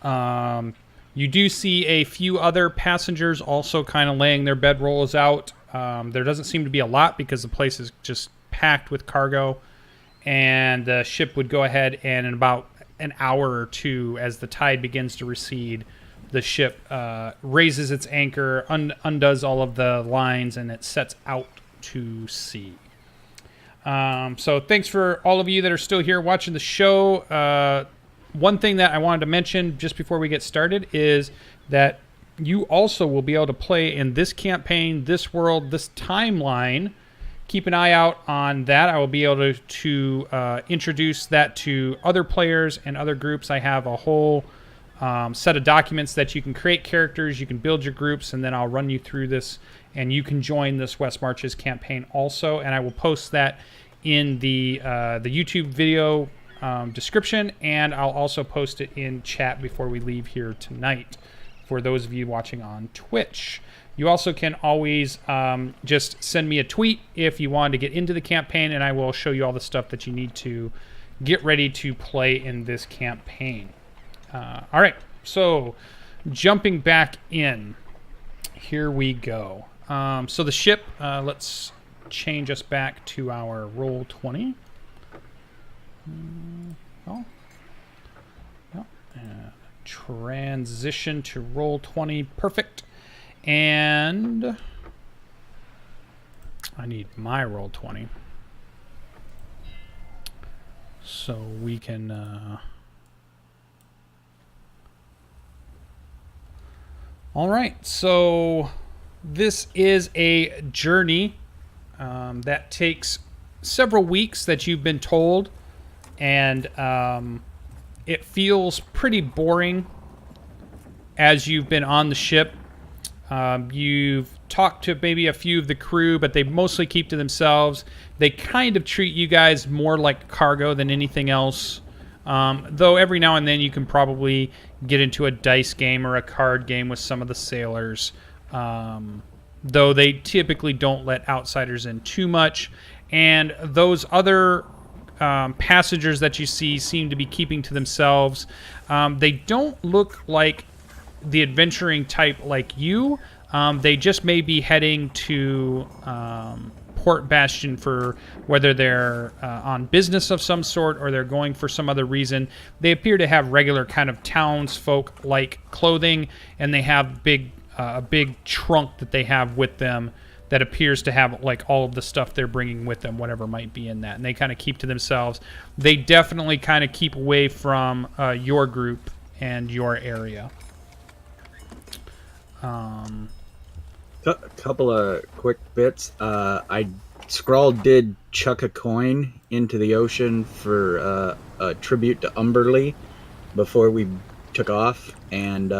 You do see a few other passengers also kind of laying their bedrolls out. There doesn't seem to be a lot because the place is just packed with cargo. And the ship would go ahead and in about an hour or two, as the tide begins to recede, the ship raises its anchor, undoes all of the lines, and it sets out to sea. So thanks for all of you that are still here watching the show. One thing that I wanted to mention just before we get started is that you also will be able to play in this campaign, this world, this timeline. Keep an eye out on that. I will be able to introduce that to other players and other groups. I have a whole set of documents that you can create characters, you can build your groups, and then I'll run you through this, and you can join this West Marches campaign also. And I will post that in the YouTube video description, and I'll also post it in chat before we leave here tonight for those of you watching on Twitch. You also can always just send me a tweet if you want to get into the campaign, and I will show you all the stuff that you need to get ready to play in this campaign. All right, so jumping back in, here we go. So the ship, let's change us back to our Roll20. Transition to Roll20, perfect. And I need my Roll20 so we can all right, so this is a journey that takes several weeks that you've been told, and it feels pretty boring as you've been on the ship. You've talked to maybe a few of the crew, but they mostly keep to themselves. They kind of treat you guys more like cargo than anything else. Though every now and then you can probably get into a dice game or a card game with some of the sailors. Though they typically don't let outsiders in too much. And those other passengers that you see seem to be keeping to themselves. They don't look like the adventuring type like you. They just may be heading to Port Bastion for whether they're on business of some sort or they're going for some other reason. They appear to have regular kind of townsfolk like clothing, and they have a big trunk that they have with them that appears to have like all of the stuff they're bringing with them, whatever might be in that, and they kind of keep to themselves. They definitely kind of keep away from your group and your area. Couple of quick bits. Skrull did chuck a coin into the ocean for a tribute to Umberly before we took off, and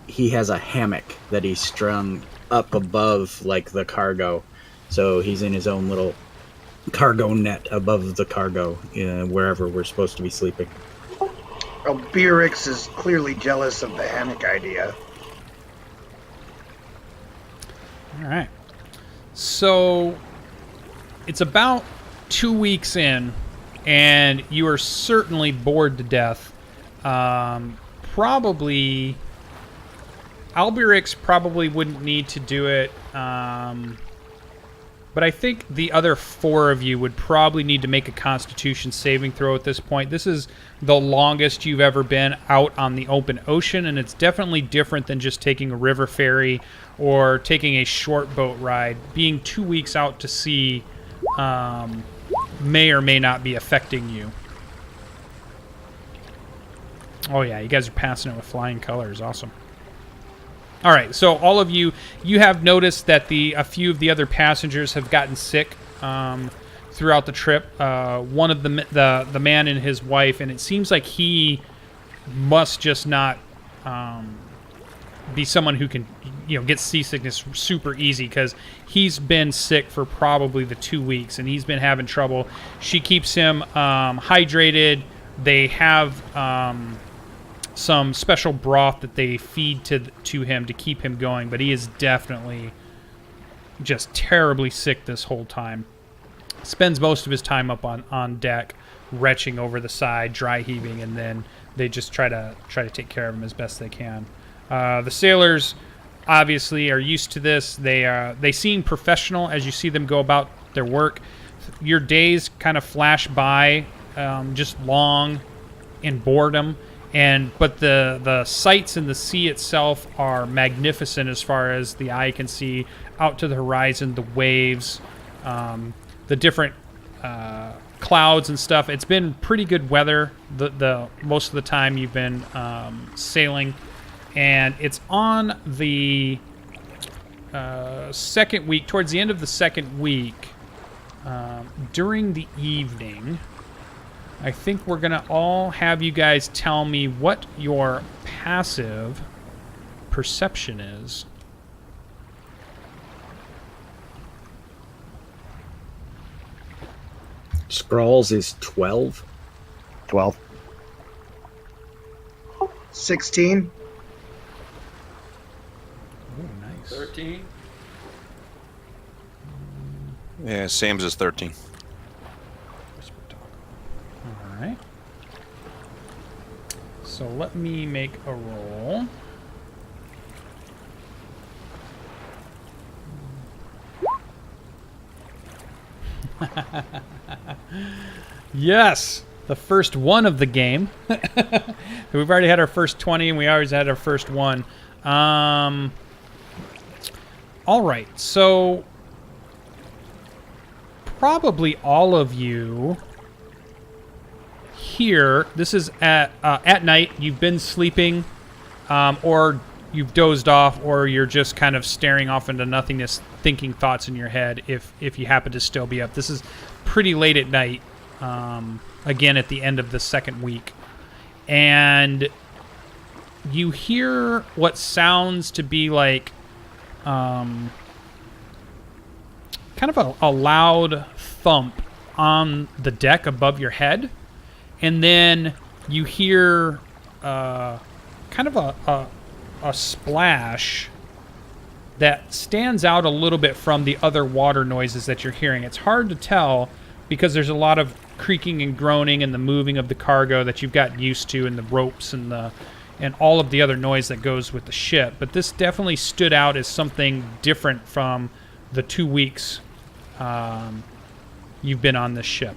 he has a hammock that he strung up above like the cargo, so he's in his own little cargo net above the cargo, wherever we're supposed to be sleeping. Well, Beerix is clearly jealous of the hammock idea. All right. So it's about 2 weeks in, and you are certainly bored to death. Probably, Albirix probably wouldn't need to do it, but I think the other four of you would probably need to make a Constitution saving throw at this point. This is the longest you've ever been out on the open ocean, and it's definitely different than just taking a river ferry or taking a short boat ride. Being 2 weeks out to sea may or may not be affecting you. Oh yeah, you guys are passing it with flying colors. Awesome. All right, so all of you have noticed that a few of the other passengers have gotten sick throughout the trip. One of the man and his wife, and it seems like he must just not be someone who can, get seasickness super easy, because he's been sick for probably the 2 weeks and he's been having trouble. She keeps him hydrated. They have some special broth that they feed to him to keep him going, but he is definitely just terribly sick this whole time. Spends most of his time up on deck, retching over the side, dry heaving, and then they just try to take care of him as best they can. The sailors obviously are used to this. They seem professional as you see them go about their work. Your days kind of flash by, just long in boredom, but the sights in the sea itself are magnificent as far as the eye can see out to the horizon. The waves, the different clouds and stuff. It's been pretty good weather the most of the time you've been sailing, and it's on the second week, towards the end of the second week, during the evening. I think we're gonna all have you guys tell me what your passive perception is. Scrawls is 12. 12. 16. Oh, nice. 13. Yeah, Sam's is 13. All right. So let me make a roll. Yes, the first one of the game. We've already had our first 20, and we always had our first one. All right, so probably all of you here. This is at night. You've been sleeping, or you've dozed off, or you're just kind of staring off into nothingness, thinking thoughts in your head. If you happen to still be up, this is pretty late at night. Again, at the end of the second week, and you hear what sounds to be like kind of a loud thump on the deck above your head, and then you hear kind of a splash that stands out a little bit from the other water noises that you're hearing. It's hard to tell because there's a lot of creaking and groaning and the moving of the cargo that you've gotten used to, and the ropes and all of the other noise that goes with the ship. But this definitely stood out as something different from the 2 weeks you've been on this ship.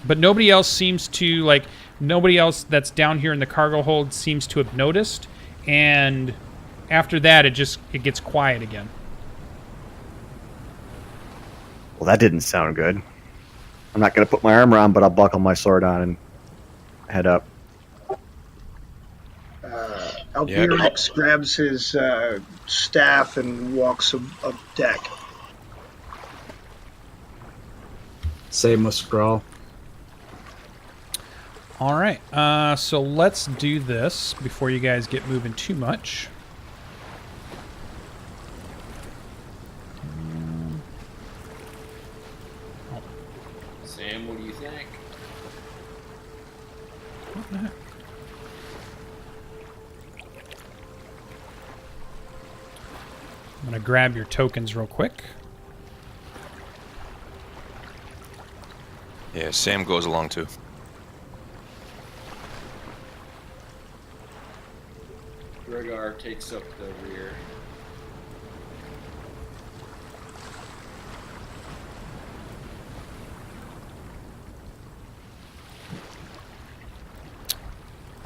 But nobody else seems to, nobody else that's down here in the cargo hold seems to have noticed. And after that, it gets quiet again. Well, that didn't sound good. I'm not going to put my armor on, but I'll buckle my sword on and head up. Alberix grabs his staff and walks up deck. Same with Scrawl. All right, so let's do this before you guys get moving too much. Sam, what do you think? What the heck? I'm going to grab your tokens real quick. Yeah, Sam goes along too. Gregar takes up the rear.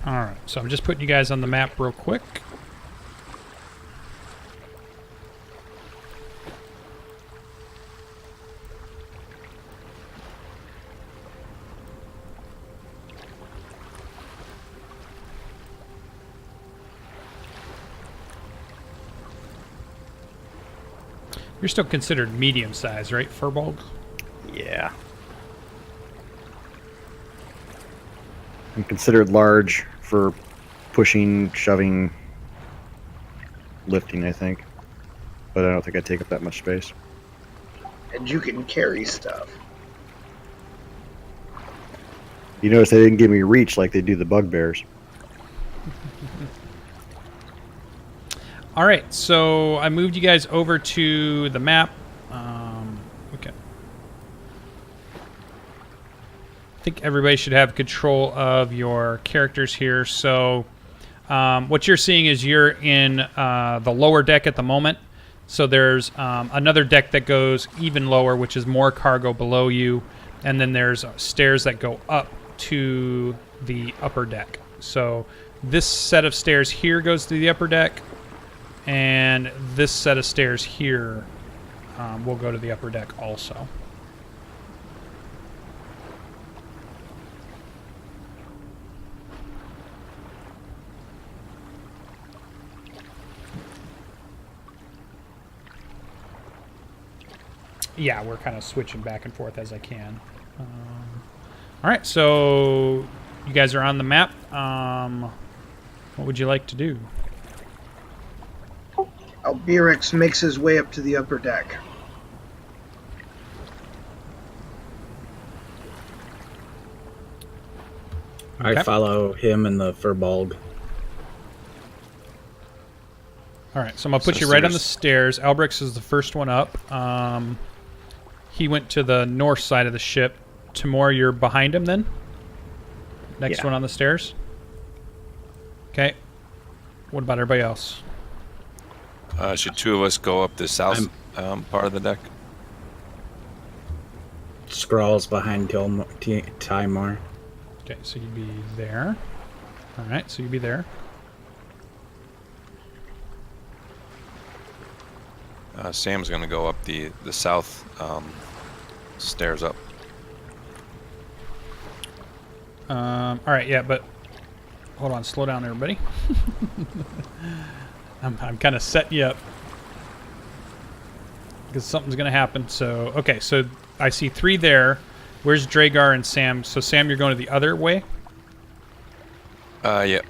All right, so I'm just putting you guys on the map real quick. You're still considered medium size, right, Furbolg? Yeah. I'm considered large for pushing, shoving, lifting, I think. But I don't think I take up that much space. And you can carry stuff. You notice they didn't give me reach like they do the bugbears. All right, so I moved you guys over to the map. Okay. I think everybody should have control of your characters here. So what you're seeing is you're in the lower deck at the moment. So there's another deck that goes even lower, which is more cargo below you. And then there's stairs that go up to the upper deck. So this set of stairs here goes to the upper deck. And this set of stairs here will go to the upper deck also. Yeah, we're kind of switching back and forth as I can. All right, so you guys are on the map. What would you like to do? Albirix makes his way up to the upper deck. I follow him and the Furbolg. All right, so I'm going to put you right on the stairs. Albrecht is the first one up. He went to the north side of the ship. Timur, you're behind him then? Next one on the stairs? Okay. What about everybody else? Should two of us go up the south part of the deck? Scrawls behind Timur. Okay, so you'd be there. All right, so you'd be there. Sam's going to go up the south stairs up. All right, yeah, but hold on, slow down, everybody. I'm kind of setting you up because something's going to happen. So, okay, so I see 3 there. Where's Dragar and Sam? So, Sam, you're going to the other way? Yeah.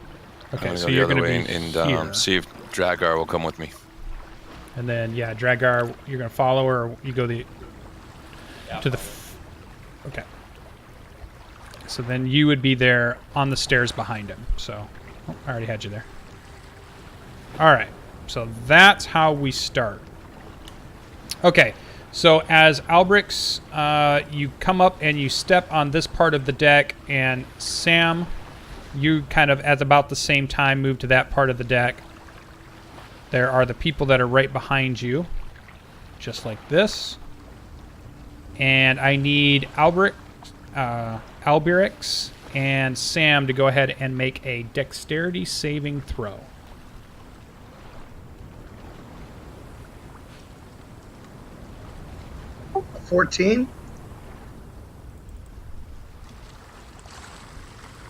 Okay, so go you're the going other to be way here. and see if Dragar will come with me. And then, yeah, Dragar, you're going to follow her, or you go to the... Okay. So then you would be there on the stairs behind him. So, I already had you there. All right. So that's how we start. Okay. So as Albrix, you come up and you step on this part of the deck, and Sam, you kind of at about the same time move to that part of the deck. There are the people that are right behind you, just like this. And I need Albirix and Sam to go ahead and make a dexterity saving throw. 14.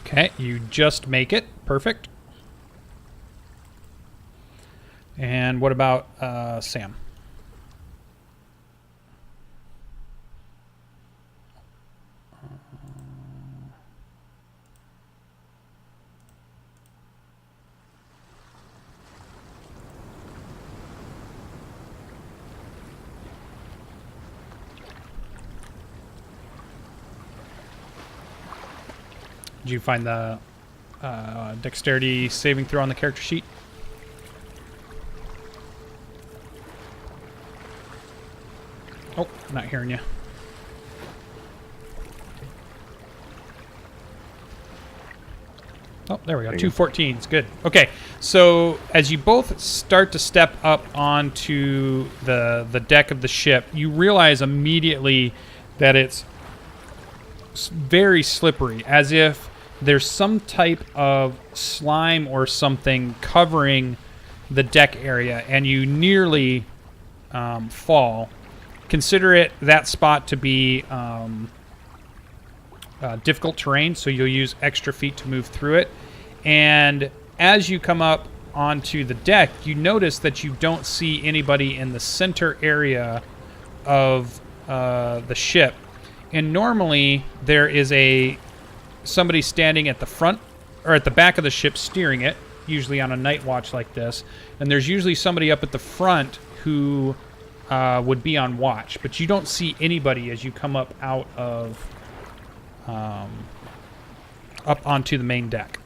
Okay, you just make it. Perfect. And what about Sam? Did you find the dexterity saving throw on the character sheet? Oh, not hearing you. Oh, there we go. 2 14s. Good. Okay, so as you both start to step up onto the deck of the ship, you realize immediately that it's very slippery, as if there's some type of slime or something covering the deck area, and you nearly fall. Consider that spot to be difficult terrain, so you'll use extra feet to move through it. And as you come up onto the deck, you notice that you don't see anybody in the center area of the ship. And normally there is somebody standing at the front or at the back of the ship steering it, usually on a night watch like this. And there's usually somebody up at the front who would be on watch, but you don't see anybody as you come up out of up onto the main deck.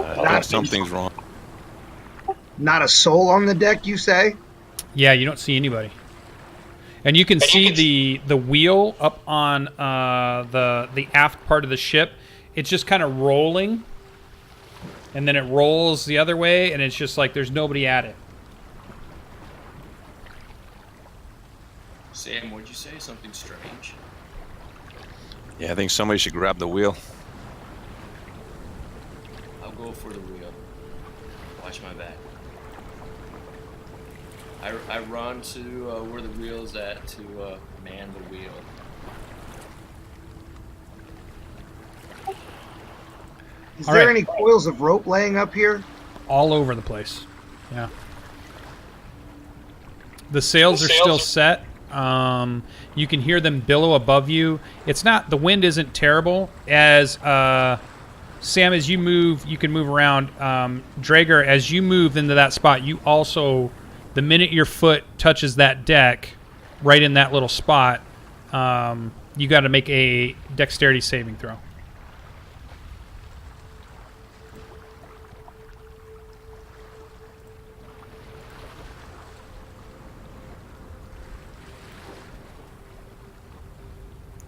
I think something's wrong. Not a soul on the deck, you say? Yeah, you don't see anybody. And you can see the wheel up on the aft part of the ship. It's just kind of rolling, and then it rolls the other way, and it's just like there's nobody at it. Sam, what'd you say? Something strange? Yeah, I think somebody should grab the wheel. I'll go for the wheel. Watch my back. I run to where the wheel's at to man the wheel. Is All there right. any coils of rope laying up here? All over the place. Yeah. The sails are still set. You can hear them billow above you. It's not, the wind isn't terrible. As Sam, as you move, you can move around. Drager, as you move into that spot, you also, the minute your foot touches that deck, right in that little spot, you got to make a dexterity saving throw.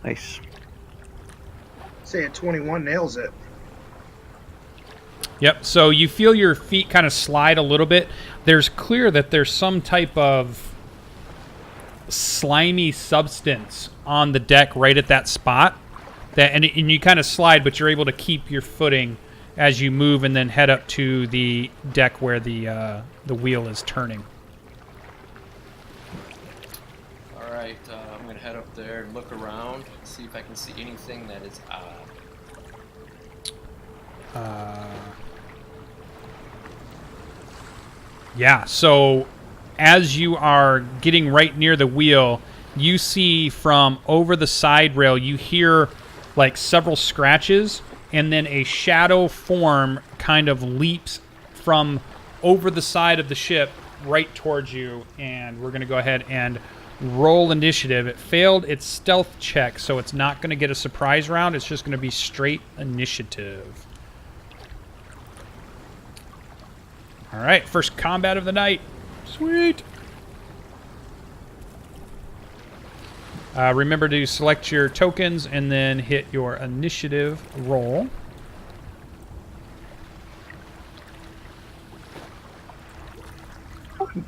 Nice. Say a 21 nails it. Yep, so you feel your feet kind of slide a little bit. There's clear that there's some type of slimy substance on the deck right at that spot. And you kind of slide, but you're able to keep your footing as you move and then head up to the deck where the wheel is turning. All right, I'm gonna head up there and look around, see if I can see anything that is odd. Yeah, so as you are getting right near the wheel, you see from over the side rail, you hear like several scratches, and then a shadow form kind of leaps from over the side of the ship right towards you, and we're going to go ahead and roll initiative. It failed its stealth check, so it's not going to get a surprise round. It's just going to be straight initiative. All right, first combat of the night. Sweet. Remember to select your tokens and then hit your initiative roll.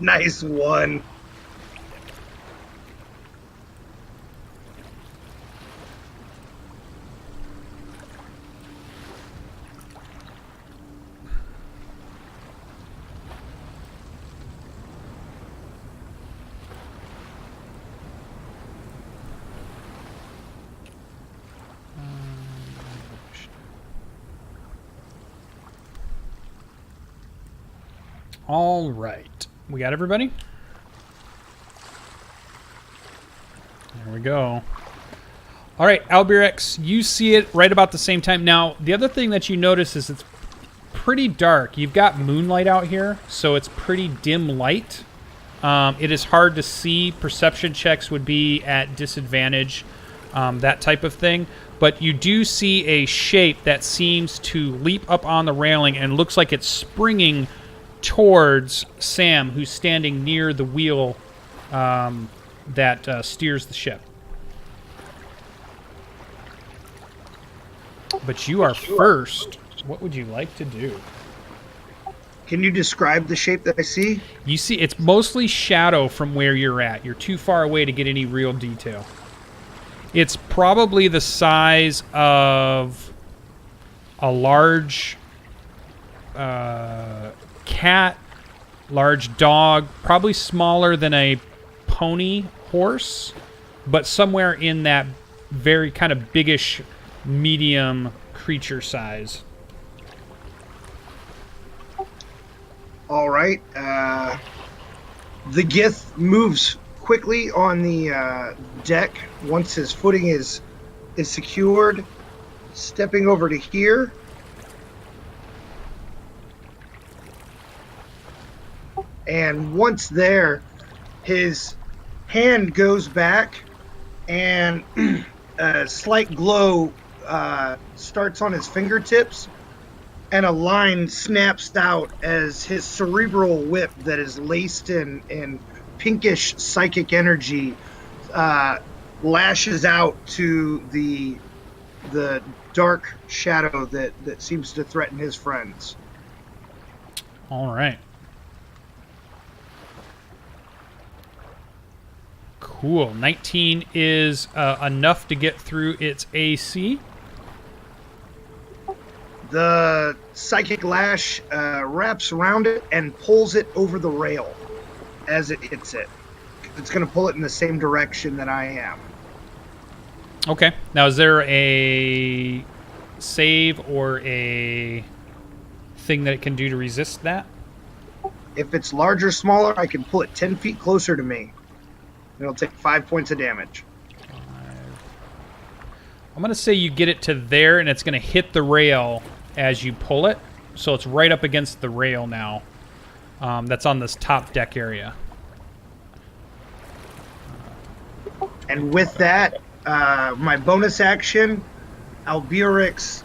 Nice one. All right. We got everybody? There we go. All right, Albirex, you see it right about the same time. Now, the other thing that you notice is it's pretty dark. You've got moonlight out here, so it's pretty dim light. It is hard to see. Perception checks would be at disadvantage, that type of thing. But you do see a shape that seems to leap up on the railing and looks like it's springing towards Sam, who's standing near the wheel that steers the ship. But you are first. What would you like to do? Can you describe the shape that I see? You see, it's mostly shadow from where you're at. You're too far away to get any real detail. It's probably the size of a large cat, large dog, probably smaller than a pony horse, but somewhere in that very kind of biggish medium creature size. All right. The Gith moves quickly on the deck once his footing is secured, stepping over to here. And once there, his hand goes back and a slight glow starts on his fingertips. and a line snaps out as his cerebral whip that is laced in pinkish psychic energy lashes out to the dark shadow that seems to threaten his friends. All right. Cool. 19 is enough to get through its AC. The psychic lash wraps around it and pulls it over the rail as it hits it. It's going to pull it in the same direction that I am. Okay. Now, is there a save or a thing that it can do to resist that? If it's larger or smaller, I can pull it 10 feet closer to me. It'll take 5 points of damage. I'm going to say you get it to there, and it's going to hit the rail as you pull it. So it's right up against the rail now. That's on this top deck area. And with that, my bonus action, Albirix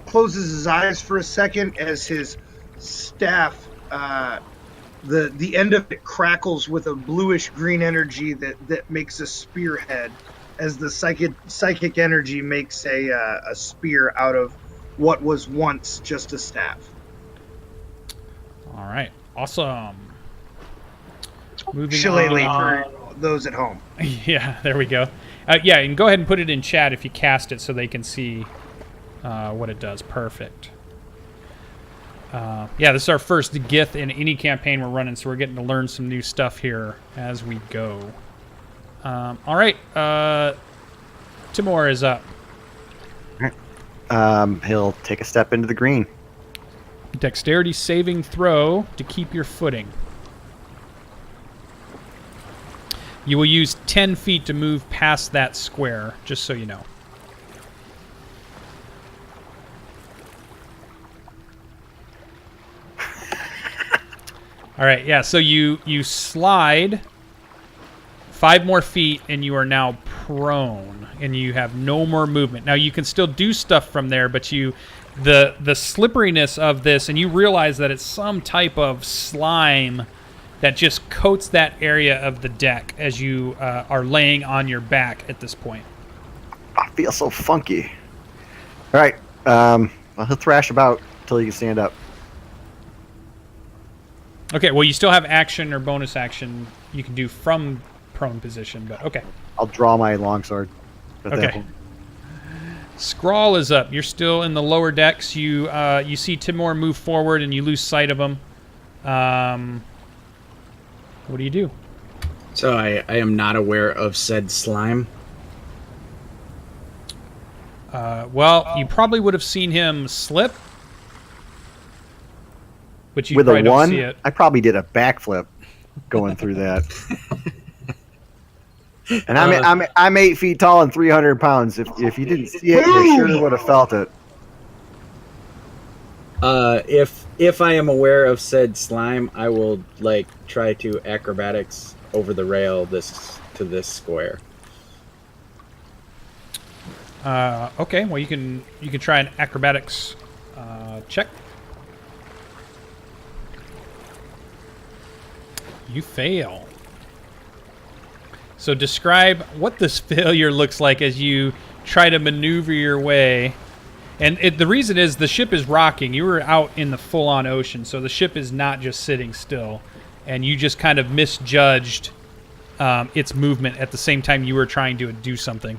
closes his eyes for a second as his staff, the end of it crackles with a bluish green energy that makes a spearhead, as the psychic energy makes a spear out of what was once just a staff. All right. Awesome. Moving Shillelagh on. for those at home. Yeah, there we go. Yeah, and go ahead and put it in chat if you cast it so they can see what it does. Perfect. Yeah, this is our first Gith in any campaign we're running, so we're getting to learn some new stuff here as we go. All right. Timur is up. He'll take a step into the green. Dexterity saving throw to keep your footing. You will use 10 feet to move past that square, just so you know. All right, yeah, so you slide 5 more feet, and you are now prone, and you have no more movement. Now, you can still do stuff from there, but the slipperiness of this, and you realize that it's some type of slime that just coats that area of the deck as you are laying on your back at this point. I feel so funky. All right, well, he'll thrash about until you can stand up. Okay, well, you still have action or bonus action you can do from prone position, but okay. I'll draw my longsword. Okay. Scrawl is up. You're still in the lower decks. You see Timur move forward, and you lose sight of him. What do you do? So I am not aware of said slime. Well, you probably would have seen him slip, but you With probably a don't 1, see it. I probably did a backflip going through that. And I'm 8 feet tall and 300 pounds. If you didn't see it, you sure would have felt it. If I am aware of said slime, I will try to acrobatics over the rail to this square. Okay, well you can try an acrobatics check. You fail. So describe what this failure looks like as you try to maneuver your way. And the reason is the ship is rocking. You were out in the full-on ocean, so the ship is not just sitting still. And you just kind of misjudged its movement at the same time you were trying to do something.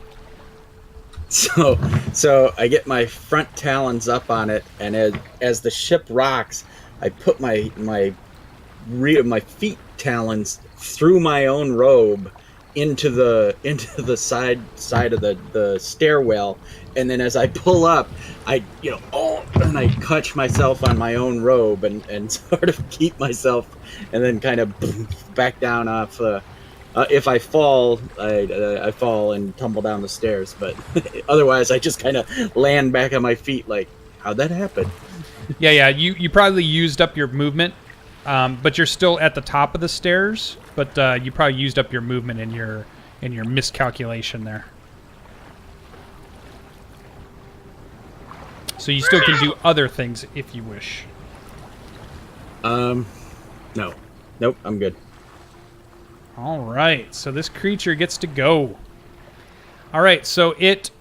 So I get my front talons up on it, and as the ship rocks, I put my feet talons through my own robe into the side of the stairwell, and then as I pull up, I catch myself on my own robe and sort of keep myself, and then kind of back down off. If I fall, I fall and tumble down the stairs, but otherwise I just kind of land back on my feet. Like, how'd that happen? Yeah. You probably used up your movement, but you're still at the top of the stairs. But you probably used up your movement in your miscalculation there. So you still can do other things if you wish. No. Nope, I'm good. All right, so this creature gets to go. All right, so it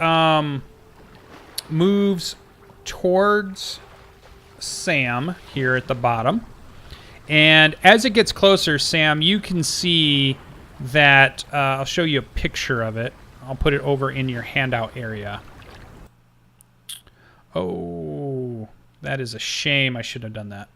moves towards Sam here at the bottom. And as it gets closer, Sam, you can see that... I'll show you a picture of it. I'll put it over in your handout area. Oh, that is a shame. I should have done that.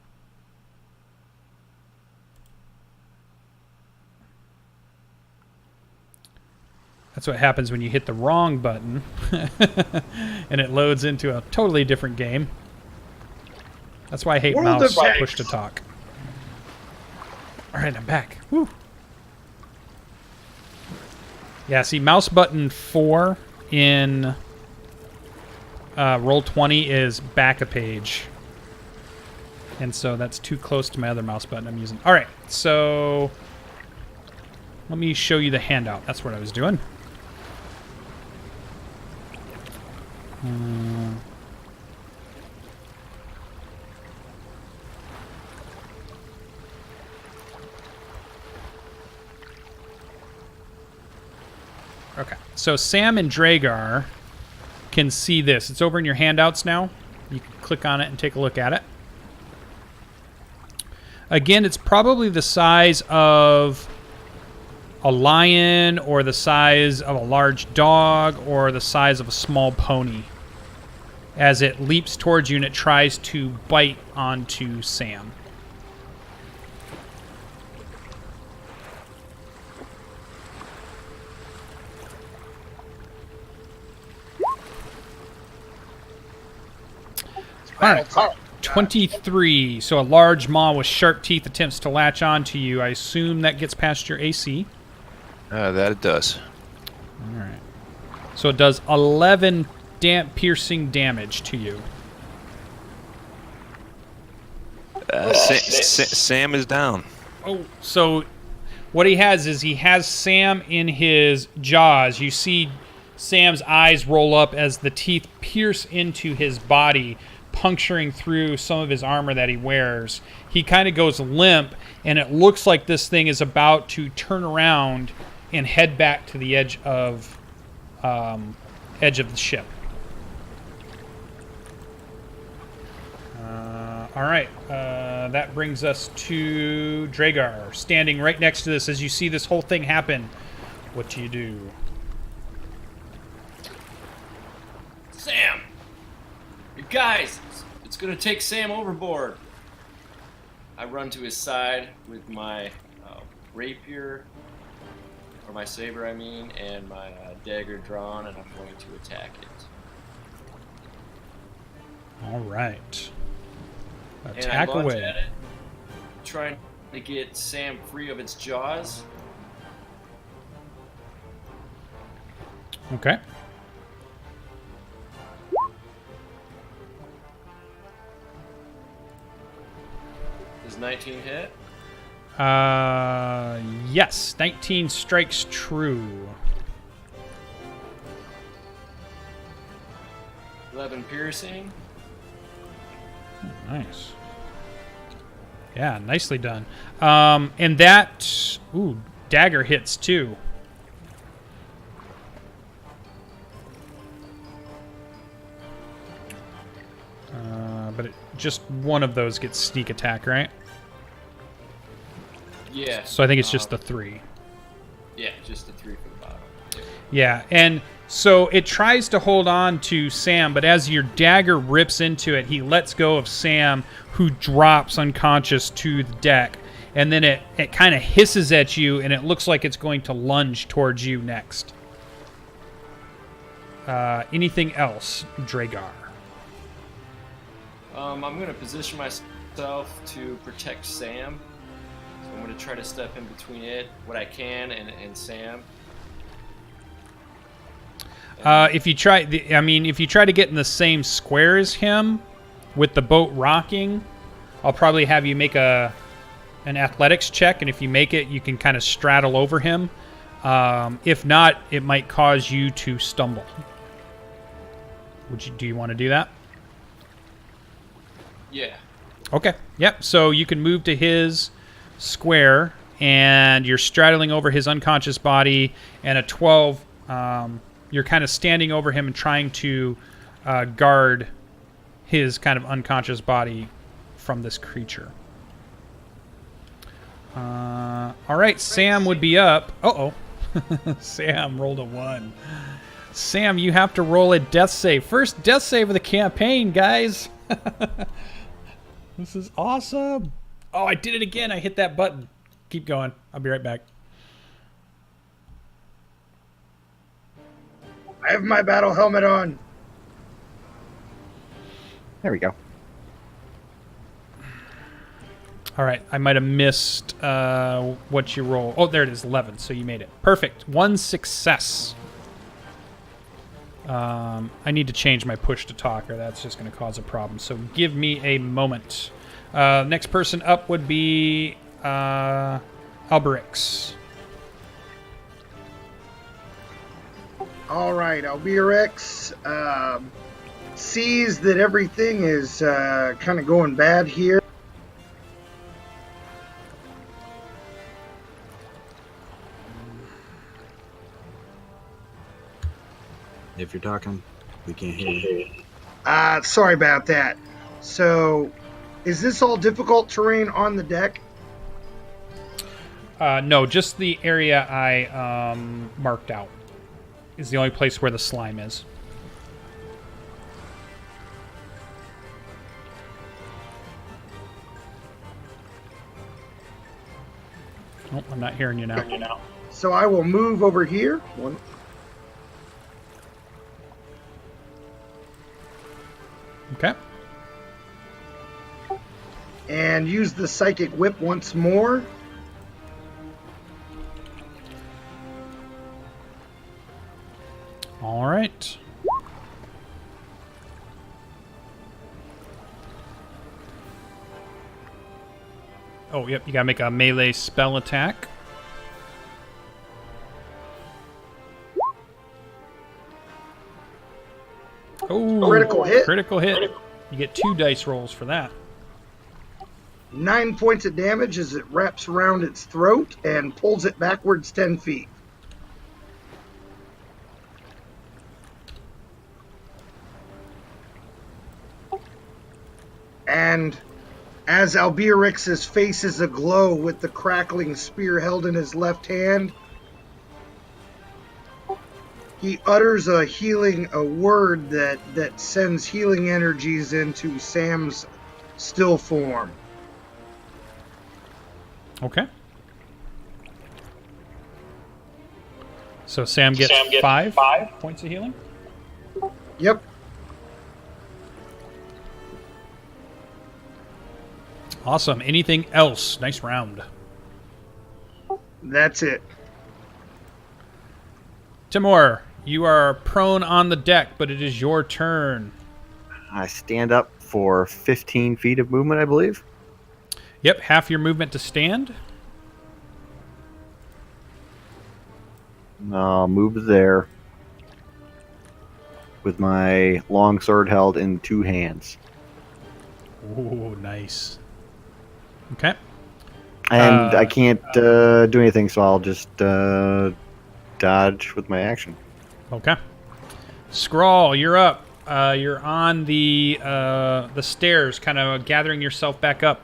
That's what happens when you hit the wrong button and it loads into a totally different game. That's why I hate World mouse of X. push to talk. All right, I'm back. Woo. Yeah, see, mouse button 4 in Roll20 is back a page. And so that's too close to my other mouse button I'm using. All right, so let me show you the handout. That's what I was doing. Okay, so Sam and Dragar can see this. It's over in your handouts now. You can click on it and take a look at it. Again, it's probably the size of a lion or the size of a large dog or the size of a small pony as it leaps towards you and it tries to bite onto Sam. All right, 23. So a large maw with sharp teeth attempts to latch onto you. I assume that gets past your AC. That it does. All right. So it does 11 piercing damage to you. Sam is down. Oh, so what he has is he has Sam in his jaws. You see Sam's eyes roll up as the teeth pierce into his body, puncturing through some of his armor that he wears. He kind of goes limp, and it looks like this thing is about to turn around and head back to the edge of the ship. All right, that brings us to Dragar, standing right next to this. As you see this whole thing happen, what do you do? Sam! You guys! It's gonna take Sam overboard! I run to his side with my rapier, or my saber, I mean, and my dagger drawn, and I'm going to attack it. All right. And Attack I lunge away. at it, trying to get Sam free of its jaws. Okay. Does 19 hit? Yes. 19 strikes true. 11 piercing. Nice. Yeah, nicely done. And that... Ooh, dagger hits too. But just one of those gets sneak attack, right? Yeah. So I think it's just the 3. Yeah, just the 3 for the bottom. Yeah, and so it tries to hold on to Sam, but as your dagger rips into it, he lets go of Sam, who drops unconscious to the deck. And then it kind of hisses at you, and it looks like it's going to lunge towards you next. Anything else, Dragar? I'm going to position myself to protect Sam. So I'm going to try to step in between it, what I can, and Sam. If you try to get in the same square as him with the boat rocking, I'll probably have you make an athletics check, and if you make it, you can kind of straddle over him. If not, it might cause you to stumble. Do you want to do that? Yeah. Okay. Yep. So you can move to his square, and you're straddling over his unconscious body, and a 12, you're kind of standing over him and trying to guard his kind of unconscious body from this creature. All right, Sam would be up. Uh-oh. Sam rolled a 1. Sam, you have to roll a death save. First death save of the campaign, guys. This is awesome. Oh, I did it again. I hit that button. Keep going. I'll be right back. I have my battle helmet on. There we go. All right, I might have missed what you roll. Oh, there it is, 11. So you made it. Perfect. 1 success. I need to change my push to talk, or that's just going to cause a problem. So give me a moment. Next person up would be Alberix. All right, Alberix sees that everything is kind of going bad here. If you're talking, we can't hear you. Sorry about that. So, is this all difficult terrain on the deck? No, just the area I marked out is the only place where the slime is. Nope, I'm not hearing you now. So I will move over here. Okay. And use the psychic whip once more. All right. Oh, yep, you gotta make a melee spell attack. Oh, Critical hit. Critical hit. You get 2 dice rolls for that. 9 points of damage as it wraps around its throat and pulls it backwards 10 feet. And as Alberix's face is aglow with the crackling spear held in his left hand, he utters a word that sends healing energies into Sam's still form. Okay. So Sam gets 5 points of healing? Yep. Awesome. Anything else? Nice round. That's it. Timur, you are prone on the deck, but it is your turn. I stand up for 15 feet of movement, I believe. Yep, half your movement to stand. I'll move there with my long sword held in 2 hands. Ooh, nice. Okay. And I can't do anything, so I'll just dodge with my action. Okay. Scrawl, you're up. You're on the stairs, kind of gathering yourself back up.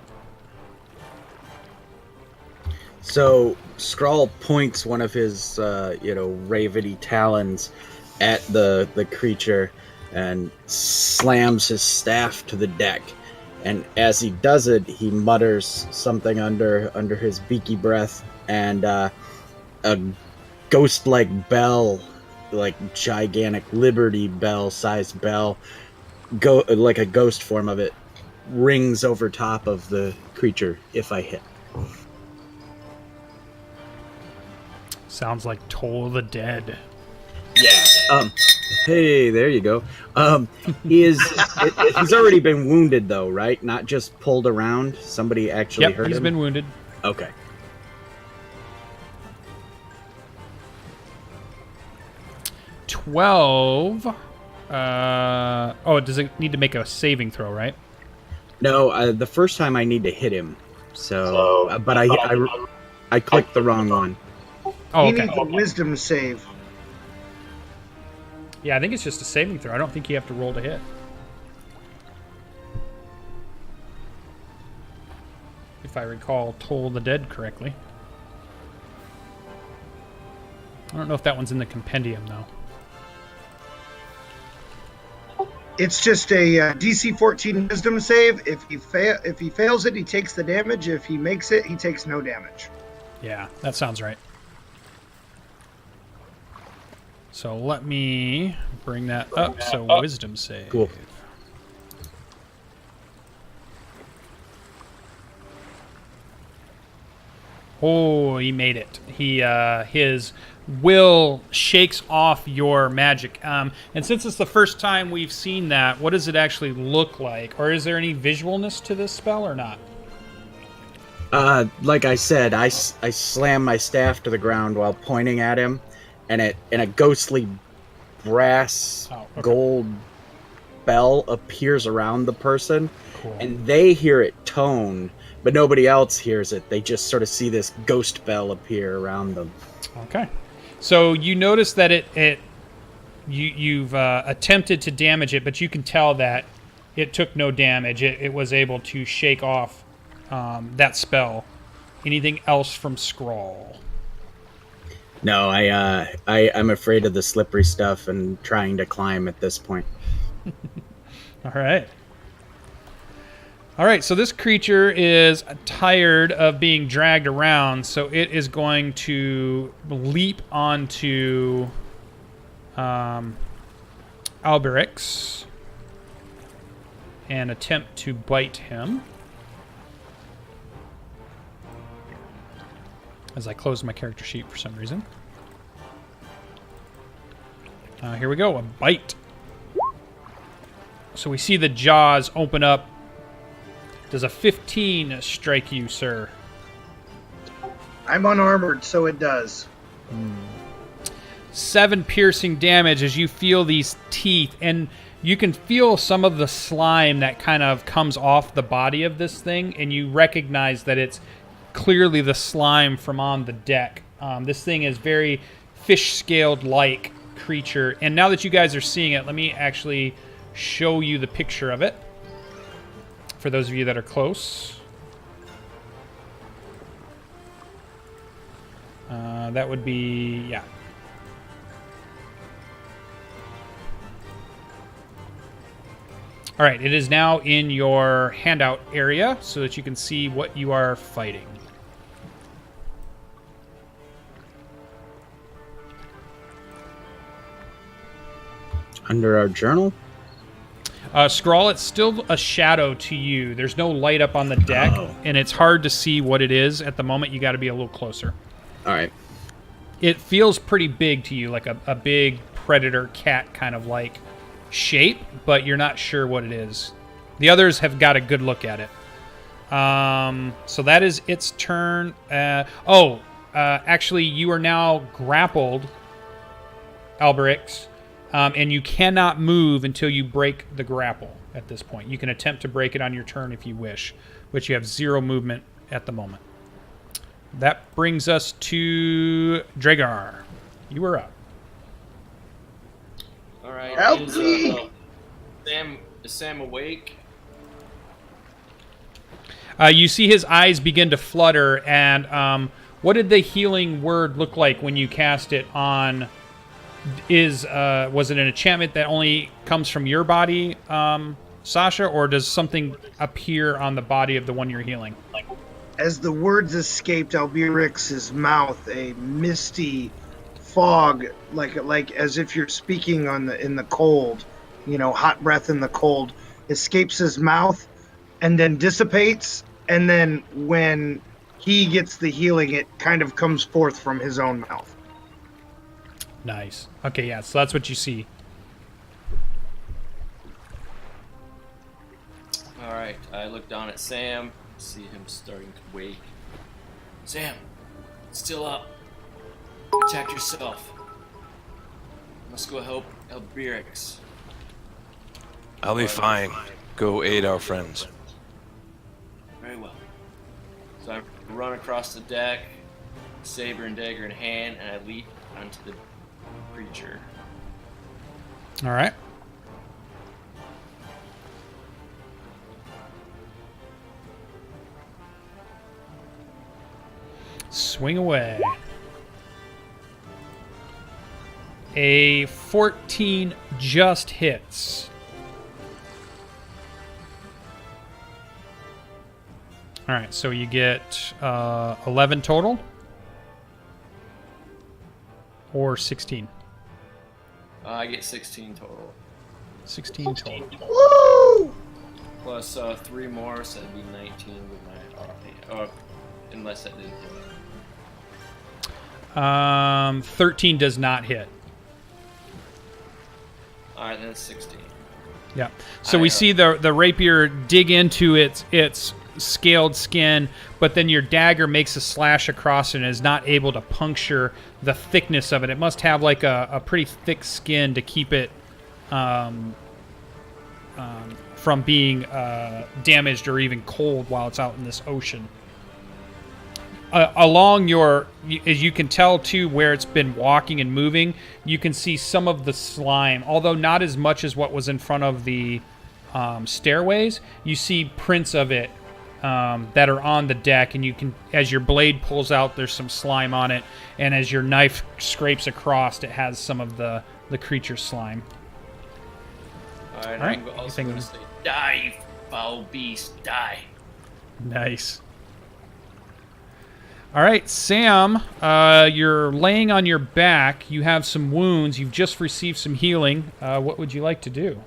So Skrull points one of his, raveny talons at the creature and slams his staff to the deck. And as he does it, he mutters something under his beaky breath, and a ghost-like bell, like gigantic Liberty Bell-sized bell, like a ghost form of it, rings over top of the creature if I hit. Sounds like Toll of the Dead. Yeah. Hey, there you go. He's already been wounded though, right? Not just pulled around. Somebody actually hurt him. He's been wounded. Okay. $12. Does it need to make a saving throw, right? No, the first time I need to hit him. So, but I clicked the wrong one. Oh, He okay. needs a wisdom save. Yeah, I think it's just a saving throw. I don't think you have to roll to hit. If I recall Toll the Dead correctly. I don't know if that one's in the compendium, though. It's just a DC 14 wisdom save. If he fails it, he takes the damage. If he makes it, he takes no damage. Yeah, that sounds right. So let me bring that up. So wisdom save. Cool. Oh, he made it. His will shakes off your magic. And since it's the first time we've seen that, what does it actually look like? Or is there any visualness to this spell or not? Like I said, I slam my staff to the ground while pointing at him, and a ghostly brass gold bell appears around the person, Cool. and they hear it tone, but nobody else hears it. They just sort of see this ghost bell appear around them. Okay. So you notice that you've attempted to damage it, but you can tell that it took no damage. It was able to shake off that spell. Anything else from Scrawl? No, I'm afraid of the slippery stuff and trying to climb at this point. All right. All right, so this creature is tired of being dragged around, so it is going to leap onto Alberix and attempt to bite him. As I close my character sheet for some reason. Here we go, a bite. So we see the jaws open up. Does a 15 strike you, sir? I'm unarmored, so it does. 7 piercing damage as you feel these teeth, and you can feel some of the slime that kind of comes off the body of this thing, and you recognize that it's clearly the slime from on the deck. This thing is very fish-scaled-like creature, and now that you guys are seeing it, let me actually show you the picture of it. For those of you that are close. That would be, yeah. All right, it is now in your handout area so that you can see what you are fighting. Under our journal? Scrawl, it's still a shadow to you. There's no light up on the deck, and it's hard to see what it is at the moment. You got to be a little closer. All right. It feels pretty big to you, like a big predator cat kind of like shape, but you're not sure what it is. The others have got a good look at it. So that is its turn. Actually, you are now grappled, Alberix. And you cannot move until you break the grapple at this point. You can attempt to break it on your turn if you wish, but you have 0 movement at the moment. That brings us to Dragar. You are up. All right. Help is, me! Is Sam awake? You see his eyes begin to flutter, and what did the healing word look like when you cast it on... was it an enchantment that only comes from your body, Sasha, or does something appear on the body of the one you're healing? As the words escaped Alberix's mouth, a misty fog, like as if you're speaking in the cold, hot breath in the cold, escapes his mouth and then dissipates, and then when he gets the healing, it kind of comes forth from his own mouth. Nice. Okay, yeah, so that's what you see. All right. I look down at Sam, see him starting to wake. Sam, still up. Protect yourself. Let's go help Alberix. I'll be fine. Go aid our friends. So I run across the deck, saber and dagger in hand, and I leap onto the creature. All right. Swing away. A 14 just hits. All right, so you get 11 total or 16? I get 16 total. 16 total. Woo! Plus 3 more, so that'd be 19 with my... unless that didn't hit. 13 does not hit. Alright, that's 16. Yeah. So we see the rapier dig into its scaled skin, but then your dagger makes a slash across it and is not able to puncture the thickness of it. It must have like a pretty thick skin to keep it from being damaged or even cold while it's out in this ocean. Along as you can tell too, where it's been walking and moving, you can see some of the slime, although not as much as what was in front of the stairways. You see prints of it that are on the deck, and you can, as your blade pulls out, there's some slime on it, and as your knife scrapes across, it has some of the creature's slime. Alright, All right. I'm also going to say, die, you foul beast, die. Nice. All right, Sam, you're laying on your back. You have some wounds. You've just received some healing. What would you like to do?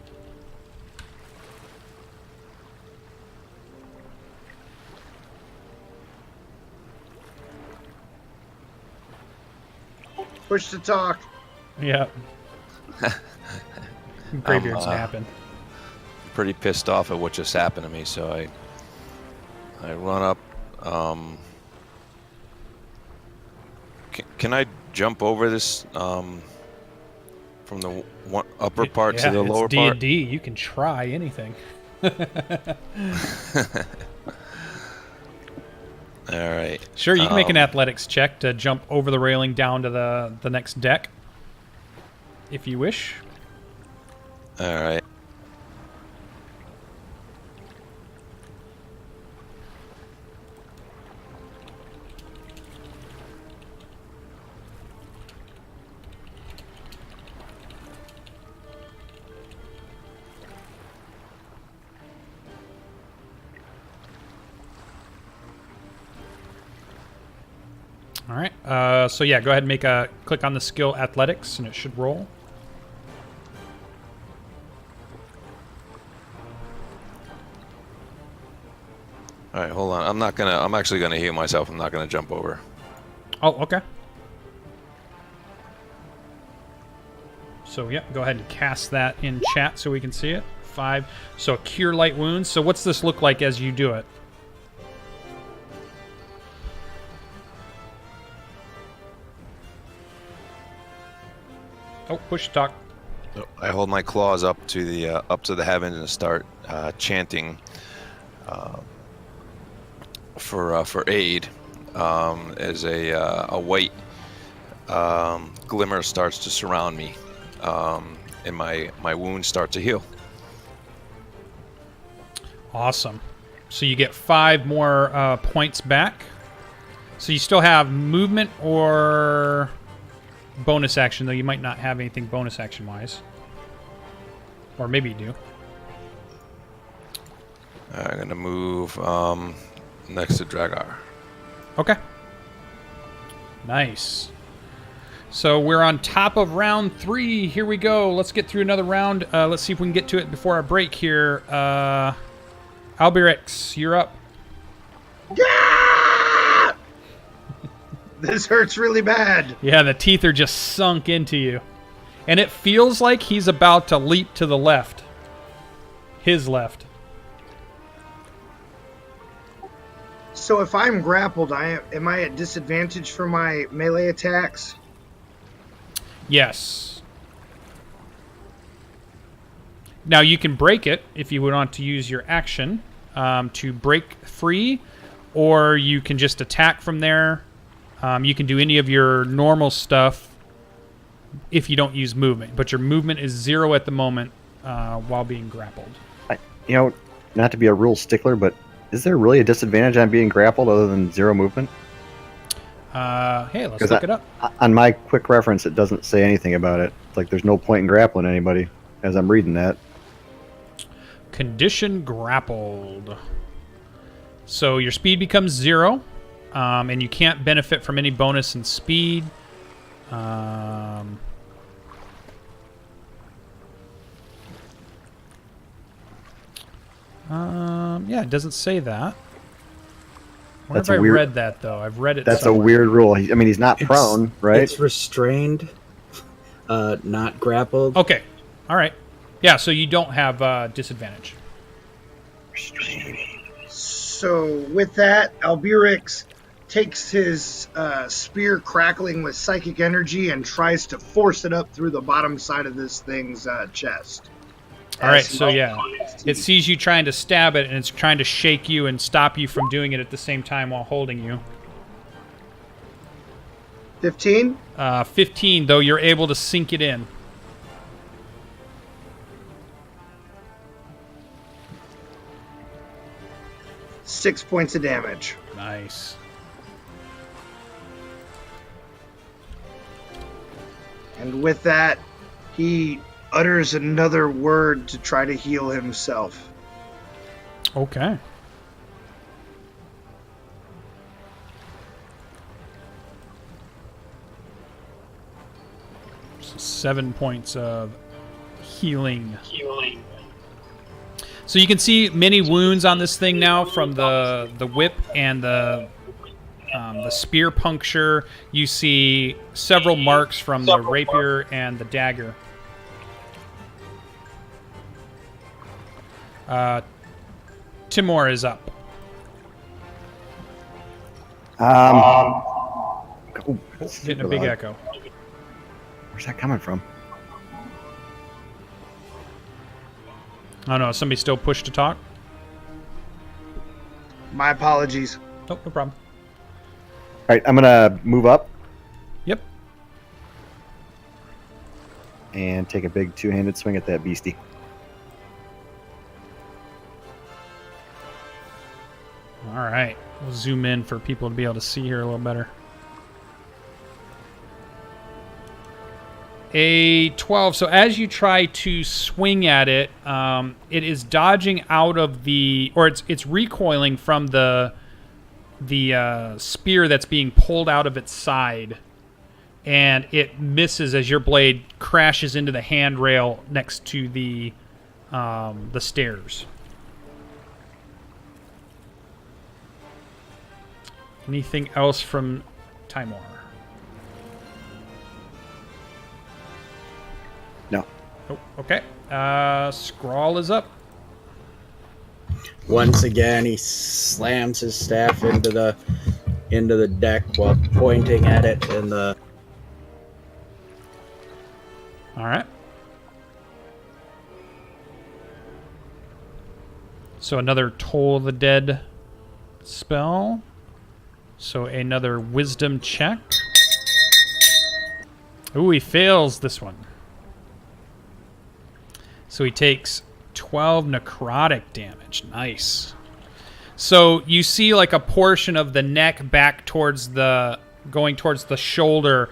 Push to talk. Yeah. Graveyard snapping. Pretty pissed off at what just happened to me, so I run up. Can I jump over this from the upper part to the lower part? It's D&D. You can try anything. All right. Sure, you can make an athletics check to jump over the railing down to the next deck, if you wish. All right. All right. So yeah, go ahead and click on the skill athletics, and it should roll. All right, hold on. I'm actually gonna heal myself. I'm not gonna jump over. Oh, okay. So yeah, go ahead and cast that in chat so we can see it. 5. So cure light wounds. So what's this look like as you do it? Oh, push talk. I hold my claws up to the heavens and start chanting for aid. As a white glimmer starts to surround me, and my wounds start to heal. Awesome. So you get 5 more points back. So you still have movement or bonus action, though you might not have anything bonus action wise, or maybe you do. I'm gonna move next to Dragar. Okay. Nice. So we're on top of round 3. Here we go. Let's get through another round. Let's see if we can get to it before our break here. Albirix, you're up. Yeah! This hurts really bad. Yeah, the teeth are just sunk into you. And it feels like he's about to leap to the left. His left. So if I'm grappled, am I at disadvantage for my melee attacks? Yes. Now you can break it if you would want to use your action to break free, or you can just attack from there. You can do any of your normal stuff if you don't use movement, but your movement is 0 at the moment while being grappled. Not to be a rule stickler, but is there really a disadvantage on being grappled other than 0 movement? Hey, let's look it up. On my quick reference, it doesn't say anything about it. It's like there's no point in grappling anybody as I'm reading that. Condition grappled. So your speed becomes 0, and you can't benefit from any bonus in speed. Yeah, it doesn't say that. Where have I read that, though? I've read it That's somewhere. a weird rule. I mean, he's not prone, right? It's restrained, not grappled. Okay. All right. Yeah, so you don't have disadvantage. So with that, Albirix takes his spear crackling with psychic energy and tries to force it up through the bottom side of this thing's chest. All right, so yeah, it sees you trying to stab it, and it's trying to shake you and stop you from doing it at the same time while holding you. 15? 15, though you're able to sink it in. Six points of damage. Nice. And with that, he utters another word to try to heal himself. Okay. So 7 points of healing. So you can see many wounds on this thing now from the whip and the spear puncture. You see several marks from the rapier and the dagger. Timor is up. Getting a big echo. Where's that coming from? Oh no, somebody still pushed to talk? My apologies. Oh, no problem. All right, I'm gonna move up Yep. and take a big two-handed swing at that beastie. All right. We'll zoom in for people to be able to see here a little better. A 12. So as you try to swing at it, it is dodging out of the, or it's recoiling from the spear that's being pulled out of its side, and it misses as your blade crashes into the handrail next to the stairs. Anything else from Timor? No. Oh, okay. Scrawl is up. Once again, he slams his staff into the deck while pointing at it in the. All right. So another Toll of the Dead spell. So another Wisdom check. Ooh, he fails this one. So he takes 12 necrotic damage. Nice. So you see like a portion of the neck back towards going towards the shoulder.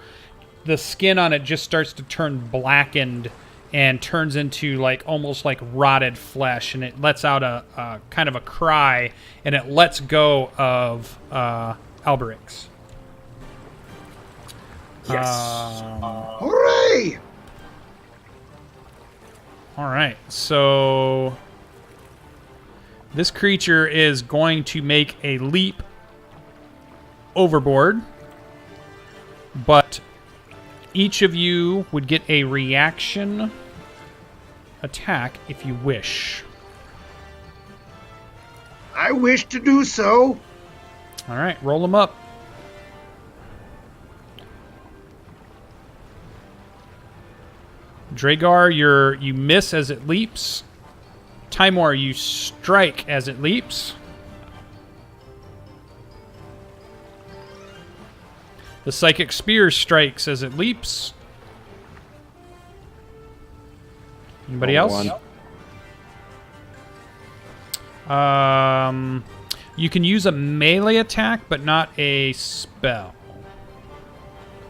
The skin on it just starts to turn blackened and turns into like almost like rotted flesh, and it lets out a kind of a cry, and it lets go of Alberix. Yes. Hooray! All right, so this creature is going to make a leap overboard, but each of you would get a reaction attack if you wish. I wish to do so. All right, roll them up. Dragar, you miss as it leaps. Timor, you strike as it leaps. The Psychic Spear strikes as it leaps. Anybody else? You can use a melee attack, but not a spell.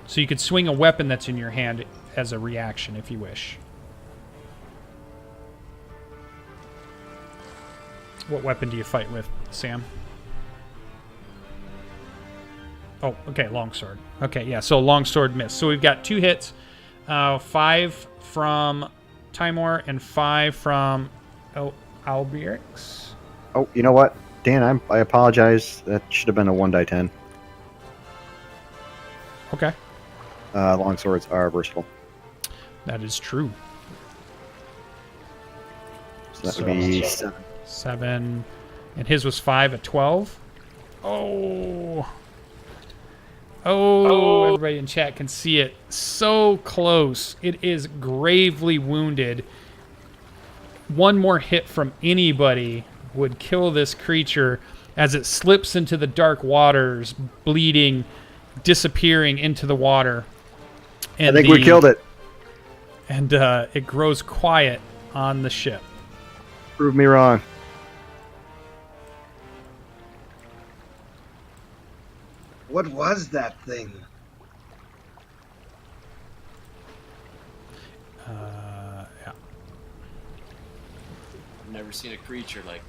So you could swing a weapon that's in your hand as a reaction if you wish. What weapon do you fight with, Sam? Oh, okay, longsword. Okay, yeah, so longsword miss. So we've got 2 hits, 5 from Timor and 5 from Albirix. Oh, you know what? Dan, I apologize. That should have been a 1d10. Okay. Longswords are versatile. That is true. So that would be 7. 7. And his was 5 at 12. Oh. Oh, everybody in chat can see it. So close. It is gravely wounded. One more hit from anybody would kill this creature as it slips into the dark waters, bleeding, disappearing into the water. And I think we killed it. And it grows quiet on the ship. Prove me wrong. What was that thing? Yeah. I've never seen a creature like.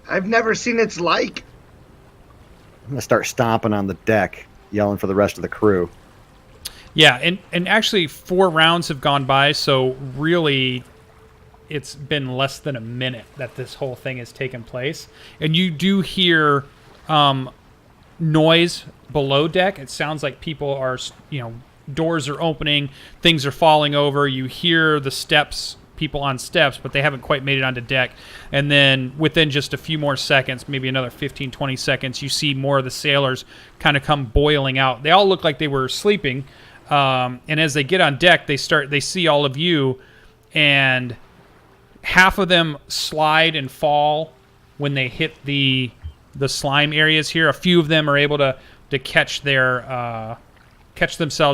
I've never seen its like. I'm going to start stomping on the deck, yelling for the rest of the crew. Yeah, and actually 4 rounds have gone by, so really it's been less than a minute that this whole thing has taken place. And you do hear noise below deck. It sounds like people are, doors are opening, things are falling over. You hear the steps, people on steps, but they haven't quite made it onto deck. And then within just a few more seconds, maybe another 15, 20 seconds, you see more of the sailors kind of come boiling out. They all look like they were sleeping. And as they get on deck, they see all of you, and half of them slide and fall when they hit the slime areas here. A few of them are able to catch themselves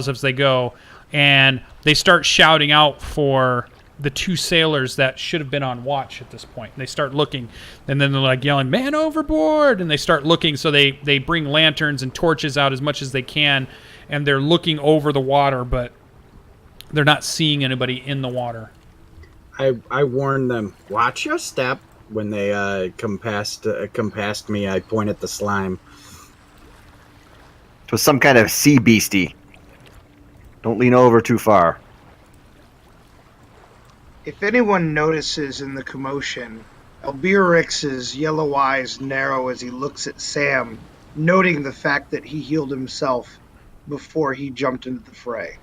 as they go, and they start shouting out for the 2 sailors that should have been on watch at this point. They start looking, and then they're like yelling, "Man overboard!" And they start looking, so they bring lanterns and torches out as much as they can, and they're looking over the water, but they're not seeing anybody in the water. I warned them, watch your step. When they come past me, I point at the slime. It was some kind of sea beastie. Don't lean over too far. If anyone notices in the commotion, Albirix's yellow eyes narrow as he looks at Sam, noting the fact that he healed himself before he jumped into the fray.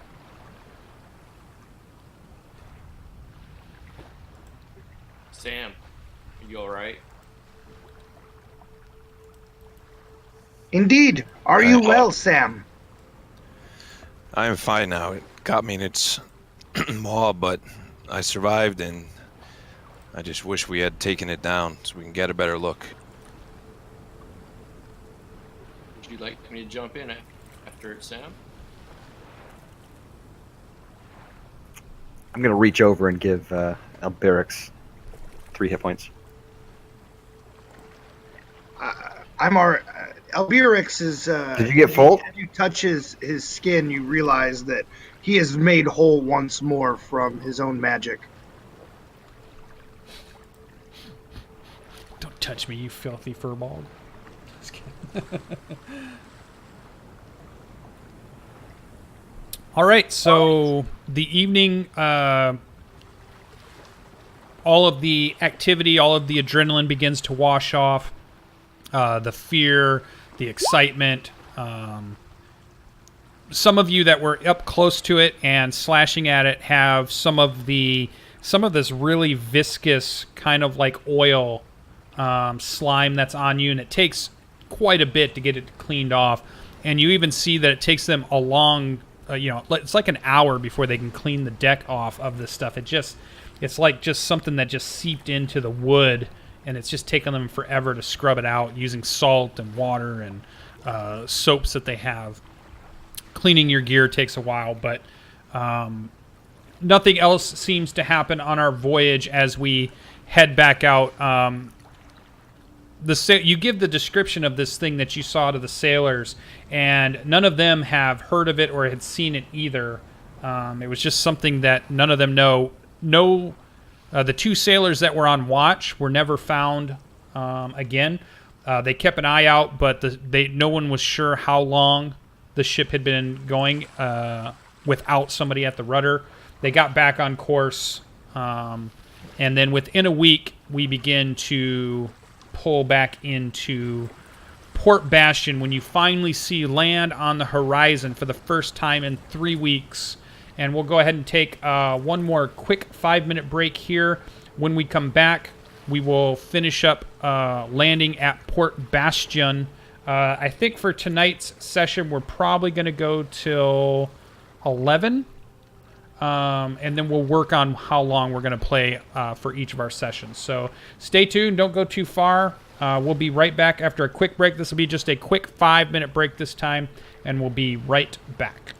Sam, are you alright? Indeed. Are you well, Sam? I am fine now. It got me in its maw, but I survived, and I just wish we had taken it down so we can get a better look. Would you like me to jump in after it, Sam? I'm going to reach over and give Albirix 3 hit points. Albirix is... Did you get full? If you touch his skin, you realize that he is made whole once more from his own magic. Don't touch me, you filthy furball. Just kidding. All right, so the evening, all of the activity, all of the adrenaline begins to wash off. The fear, the excitement. Some of you that were up close to it and slashing at it have some of this really viscous kind of like oil slime that's on you, and it takes quite a bit to get it cleaned off. And you even see that it takes them a long, it's like an hour before they can clean the deck off of this stuff. It's like just something that just seeped into the wood, and it's just taken them forever to scrub it out using salt and water and soaps that they have. cleaning your gear takes a while, but nothing else seems to happen on our voyage as we head back out. You give the description of this thing that you saw to the sailors, and none of them have heard of it or had seen it either. It was just something that none of them know. The two sailors that were on watch were never found again. They kept an eye out, but no one was sure how long the ship had been going without somebody at the rudder. They got back on course, and then within a week, we begin to pull back into Port Bastion when you finally see land on the horizon for the first time in 3 weeks. And we'll go ahead and take one more quick 5-minute break here. When we come back, we will finish up landing at Port Bastion. I think for tonight's session, we're probably going to go till 11. And then we'll work on how long we're going to play for each of our sessions. So stay tuned. Don't go too far. We'll be right back after a quick break. This will be just a quick 5-minute break this time, and we'll be right back.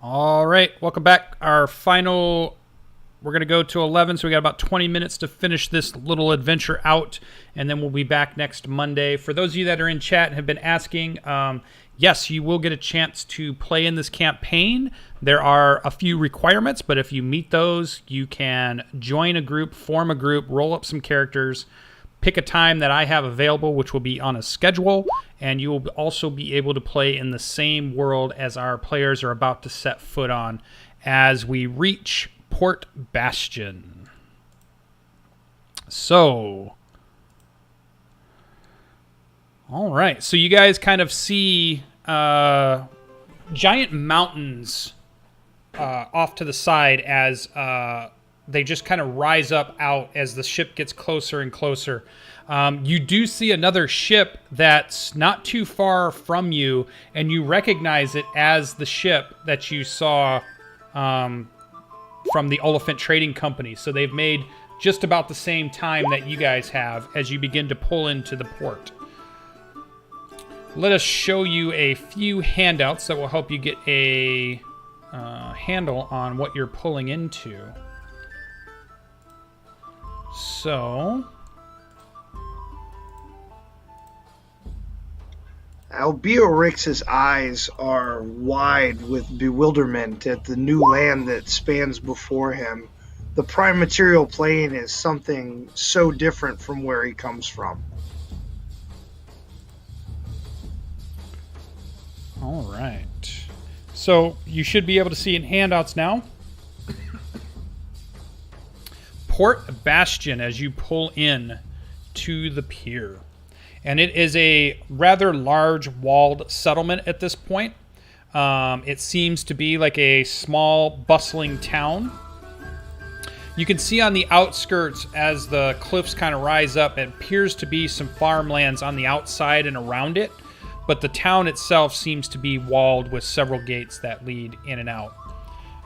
All right, welcome back. Our final, we're going to go to 11, so we got about 20 minutes to finish this little adventure out, and then we'll be back next Monday. For those of you that are in chat and have been asking, yes, you will get a chance to play in this campaign. There are a few requirements, but if you meet those, you can join a group, form a group, roll up some characters, pick a time that I have available, which will be on a schedule, and you will also be able to play in the same world as our players are about to set foot on as we reach Port Bastion. So, all right. So you guys kind of see giant mountains off to the side as they just kind of rise up out as the ship gets closer and closer. You do see another ship that's not too far from you, and you recognize it as the ship that you saw from the Oliphant Trading Company. So they've made just about the same time that you guys have as you begin to pull into the port. Let us show you a few handouts that will help you get a handle on what you're pulling into. So, Albeorix's eyes are wide with bewilderment at the new land that spans before him. The prime material plane is something so different from where he comes from. all right. So you should be able to see in handouts now. Port Bastion as you pull in to the pier. And it is a rather large walled settlement at this point. It seems to be like a small, bustling town. You can see on the outskirts as the cliffs kind of rise up, it appears to be some farmlands on the outside and around it. But the town itself seems to be walled with several gates that lead in and out.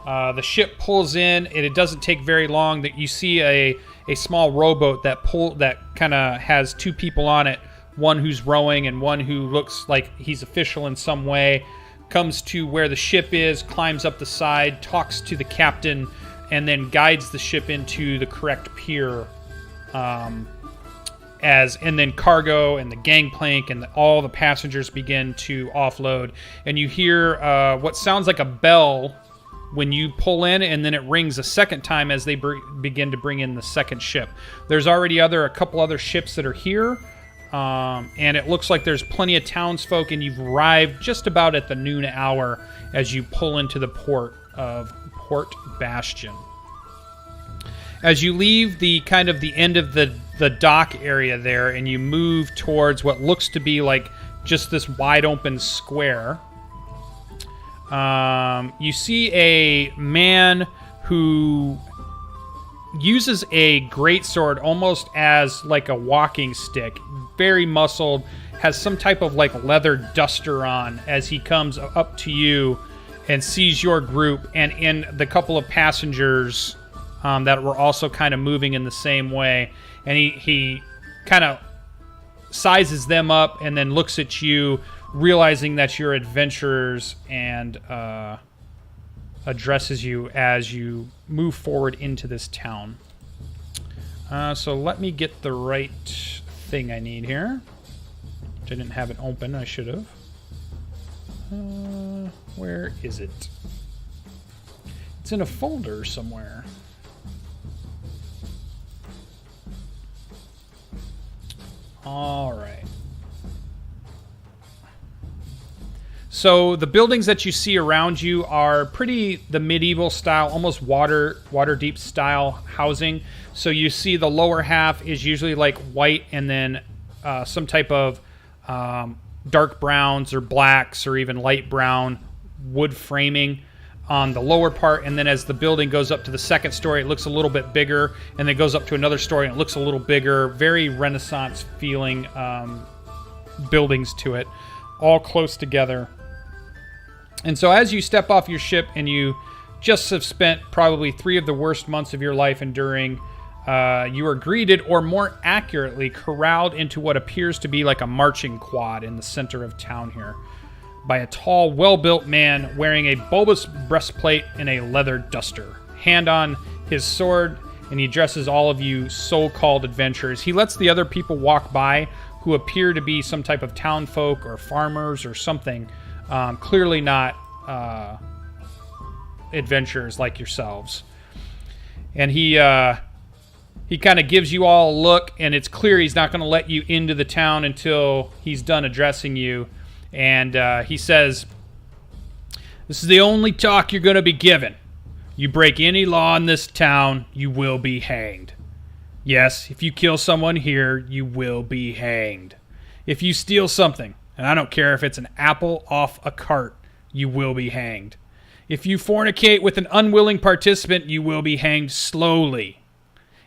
The ship pulls in, and it doesn't take very long that you see a small rowboat that kind of has two people on it, one who's rowing and one who looks like he's official in some way, comes to where the ship is, climbs up the side, talks to the captain, and then guides the ship into the correct pier. And then cargo and the gangplank and all the passengers begin to offload. And you hear what sounds like a bell when you pull in, and then it rings a second time as they begin to bring in the second ship. There's already a couple other ships that are here, and it looks like there's plenty of townsfolk, and you've arrived just about at the noon hour as you pull into the port of Port Bastion. As you leave the end of the dock area there, and you move towards what looks to be like just this wide open square, you see a man who uses a greatsword almost as like a walking stick, very muscled, has some type of like leather duster on as he comes up to you and sees your group and in the couple of passengers that were also kind of moving in the same way. And he kind of sizes them up and then looks at you, realizing that you're adventurers, and addresses you as you move forward into this town. So let me get the right thing I need here. I didn't have it open. I should have. Where is it? It's in a folder somewhere. All right. So the buildings that you see around you are pretty the medieval style, almost Waterdeep style housing. So you see the lower half is usually like white, and then some type of dark browns or blacks or even light brown wood framing on the lower part. And then as the building goes up to the second story, it looks a little bit bigger, and then it goes up to another story and it looks a little bigger. Very Renaissance feeling buildings to it, all close together. And so as you step off your ship and you just have spent probably 3 of the worst months of your life enduring, you are greeted, or more accurately, corralled into what appears to be like a marching quad in the center of town here. by a tall, well-built man wearing a bulbous breastplate and a leather duster. Hand on his sword, and he addresses all of you so-called adventurers. He lets the other people walk by who appear to be some type of town folk or farmers or something. Clearly not adventurers like yourselves. And he kind of gives you all a look, and it's clear he's not going to let you into the town until he's done addressing you. And he says, "This is the only talk you're going to be given. You break any law in this town, you will be hanged. Yes, if you kill someone here, you will be hanged. If you steal something, and I don't care if it's an apple off a cart, you will be hanged. If you fornicate with an unwilling participant, you will be hanged slowly.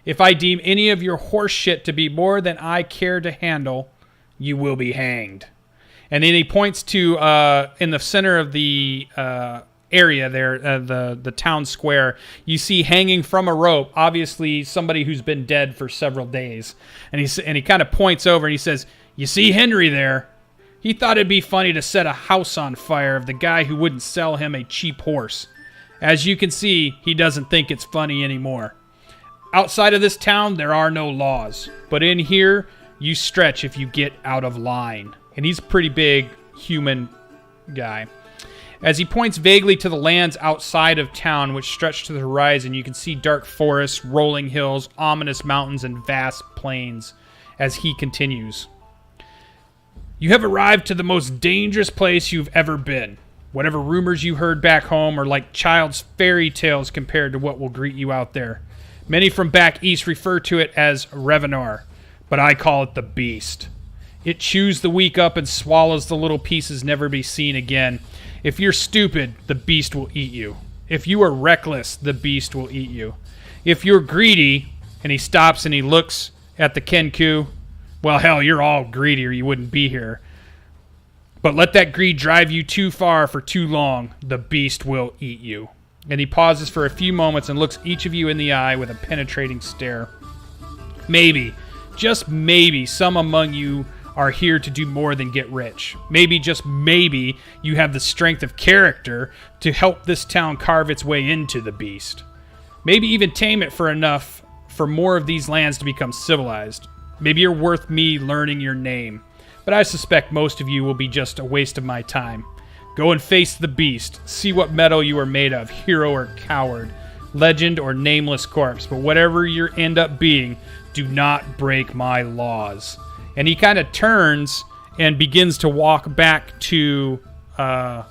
If I deem any of your horse shit to be more than I care to handle, you will be hanged." And then he points to, in the center of the area there, the town square, you see hanging from a rope, obviously somebody who's been dead for several days. And he kind of points over and he says, "You see Henry there? He thought it'd be funny to set a house on fire of the guy who wouldn't sell him a cheap horse. As you can see, he doesn't think it's funny anymore. Outside of this town, there are no laws. But in here, you stretch if you get out of line." And he's a pretty big human guy. As he points vaguely to the lands outside of town, which stretch to the horizon, you can see dark forests, rolling hills, ominous mountains, and vast plains. As he continues, "You have arrived to the most dangerous place you've ever been. Whatever rumors you heard back home are like child's fairy tales compared to what will greet you out there. Many from back east refer to it as Revonar, but I call it the Beast. It chews the weak up and swallows the little pieces never be seen again. If you're stupid, the Beast will eat you. If you are reckless, the Beast will eat you. If you're greedy," and he stops and he looks at the Kenku, "well, hell, you're all greedy or you wouldn't be here. But let that greed drive you too far for too long, the Beast will eat you." And he pauses for a few moments and looks each of you in the eye with a penetrating stare. "Maybe, just maybe, some among you are here to do more than get rich. Maybe, just maybe, you have the strength of character to help this town carve its way into the Beast. Maybe even tame it for enough for more of these lands to become civilized. Maybe you're worth me learning your name. But I suspect most of you will be just a waste of my time. Go and face the Beast. See what metal you are made of, hero or coward, legend or nameless corpse. But whatever you end up being, do not break my laws." And he kind of turns and begins to walk back to the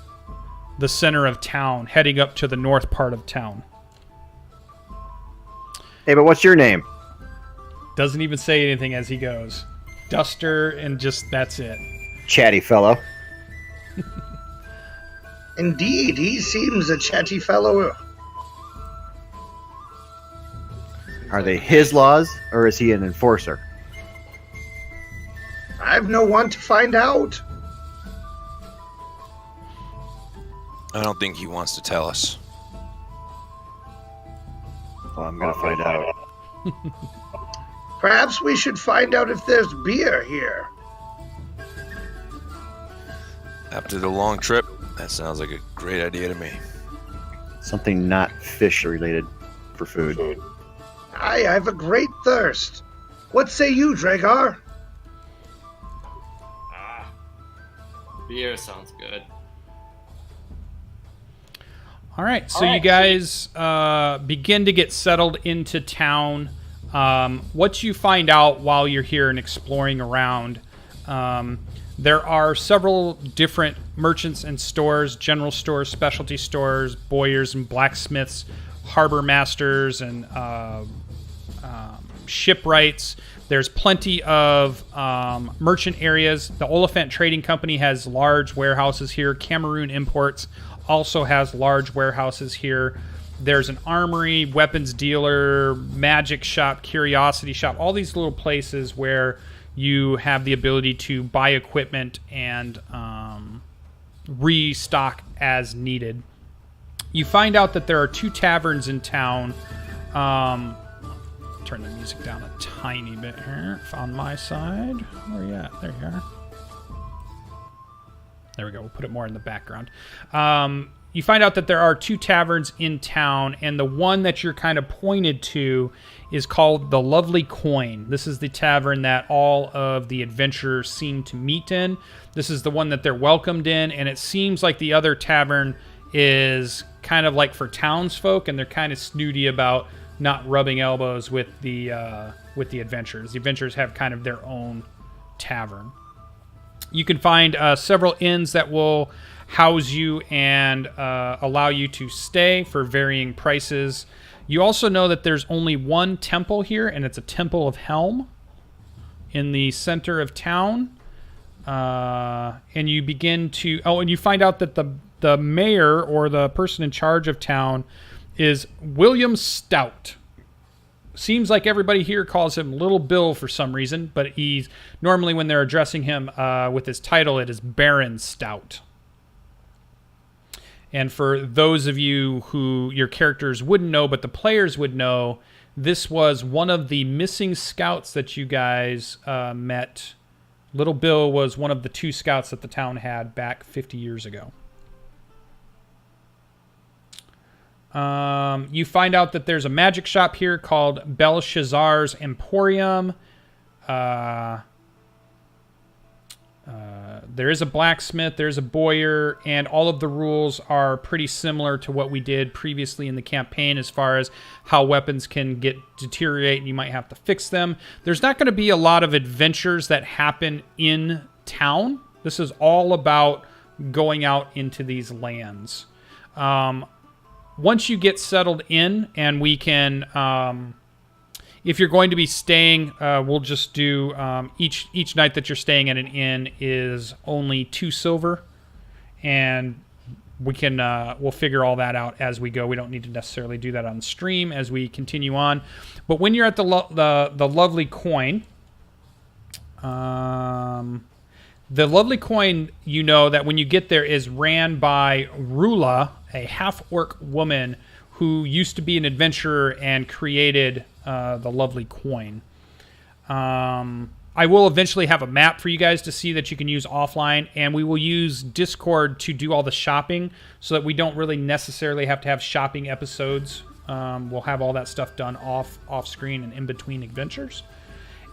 center of town, heading up to the north part of town. Hey, but what's your name? Doesn't even say anything as he goes. Duster, and just that's it. Chatty fellow. Indeed, he seems a chatty fellow. Are they his laws, or is he an enforcer? I've no one to find out. I don't think he wants to tell us. Well, I'm gonna find out. Perhaps we should find out if there's beer here. After the long trip, that sounds like a great idea to me. Something not fish related for food. I have a great thirst. What say you, Dragar? Beer sounds good. All right, so you guys begin to get settled into town. What you find out while you're here and exploring around, there are several different merchants and stores, general stores, specialty stores, bowyers and blacksmiths, harbor masters and shipwrights. There's plenty of merchant areas. The Oliphant Trading Company has large warehouses here. Cameroon Imports also has large warehouses here. There's an armory, weapons dealer, magic shop, curiosity shop, all these little places where you have the ability to buy equipment and restock as needed. You find out that there are 2 taverns in town. Turn the music down a tiny bit here on my side. Where are you at? There you are. There we go. We'll put it more in the background. You find out that there are 2 taverns in town, and the one that you're kind of pointed to is called the Lovely Coin. This is the tavern that all of the adventurers seem to meet in. This is the one that they're welcomed in, and it seems like the other tavern is kind of like for townsfolk, and they're kind of snooty about not rubbing elbows with the adventurers. The adventurers have kind of their own tavern. You can find several inns that will house you and allow you to stay for varying prices. You also know that there's only one temple here, and it's a Temple of Helm in the center of town. And you begin to... Oh, and you find out that the mayor, or the person in charge of town, is William Stout. Seems like everybody here calls him Little Bill for some reason, but he's... Normally when they're addressing him with his title, it is Baron Stout. And for those of you who your characters wouldn't know, but the players would know, this was one of the missing scouts that you guys met. Little Bill was one of the 2 scouts that the town had back 50 years ago. You find out that there's a magic shop here called Belshazzar's Emporium. There is a blacksmith, there's a bowyer, and all of the rules are pretty similar to what we did previously in the campaign as far as how weapons can deteriorate and you might have to fix them. There's not going to be a lot of adventures that happen in town. This is all about going out into these lands. Once you get settled in, and we can... if you're going to be staying, we'll just do each night that you're staying at an inn is only 2 silver, and we can we'll figure all that out as we go. We don't need to necessarily do that on stream as we continue on. But when you're at the Lovely Coin, the Lovely Coin, you know that when you get there is ran by Rula, a half-orc woman who used to be an adventurer and created the Lovely Coin. I will eventually have a map for you guys to see that you can use offline, and we will use Discord to do all the shopping so that we don't really necessarily have to have shopping episodes. We'll have all that stuff done off screen and in between adventures.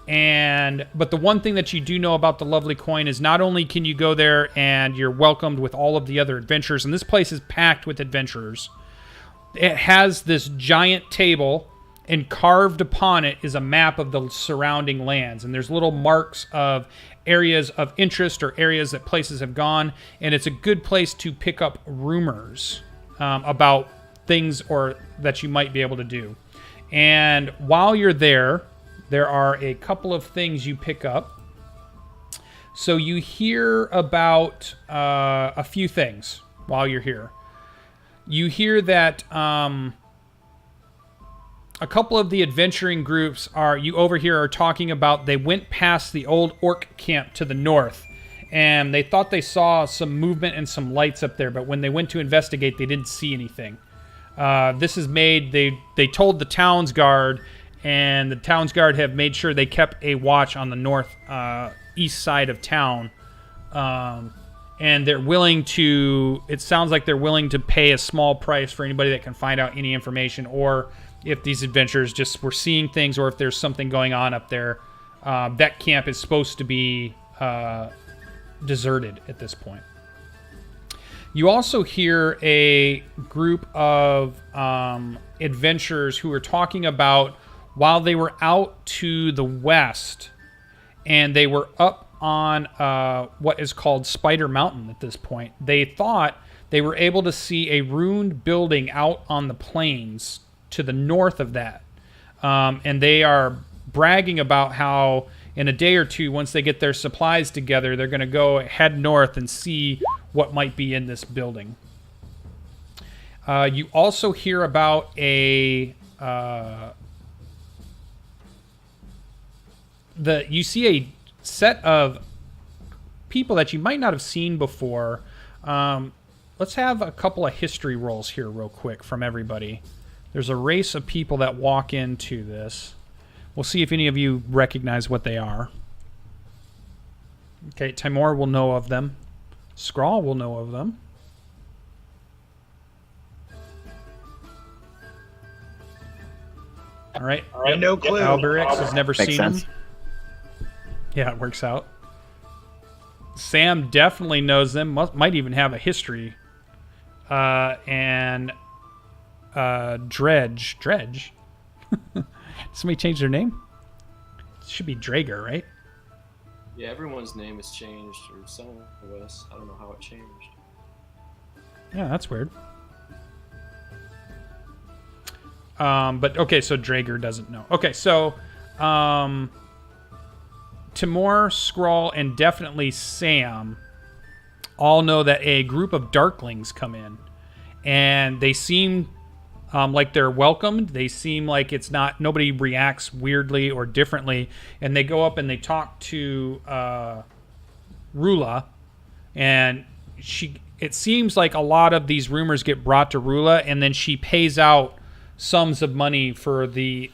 But the one thing that you do know about the Lovely Coin is not only can you go there and you're welcomed with all of the other adventurers, and this place is packed with adventurers. It has this giant table, and carved upon it is a map of the surrounding lands. And there's little marks of areas of interest or areas that places have gone. And it's a good place to pick up rumors about things or that you might be able to do. And while you're there, there are a couple of things you pick up. So you hear about a few things while you're here. You hear that a couple of the adventuring groups you over here are talking about they went past the old orc camp to the north, and they thought they saw some movement and some lights up there, but when they went to investigate, they didn't see anything. This is made, they told the town's guard, and the town's guard have made sure they kept a watch on the north east side of town. And they're willing to, it sounds like they're willing to pay a small price for anybody that can find out any information, or if these adventurers just were seeing things, or if there's something going on up there. That camp is supposed to be deserted at this point. You also hear a group of adventurers who are talking about while they were out to the west, and they were up on what is called Spider Mountain at this point. They thought they were able to see a ruined building out on the plains to the north of that. And they are bragging about how in a day or two, once they get their supplies together, they're going to go head north and see what might be in this building. You also hear about you see a set of people that you might not have seen before. Let's have a couple of history rolls here real quick from everybody. There's a race of people that walk into this. We'll see if any of you recognize what they are. Okay, Timor will know of them. Scrawl will know of them. All right. No clue. Alberix has never Makes seen sense. him. Yeah, it works out. Sam definitely knows them. Might even have a history. And Dredge. Somebody changed their name? It should be Drager, right? Yeah, everyone's name has changed, or some of us. I don't know how it changed. Yeah, that's weird. But okay, so Drager doesn't know. Okay, so Timur, Scrawl, and definitely Sam all know that a group of Darklings come in, and they seem like they're welcomed. They seem like it's not, nobody reacts weirdly or differently, and they go up and they talk to Rula, and it seems like a lot of these rumors get brought to Rula, and then she pays out sums of money for these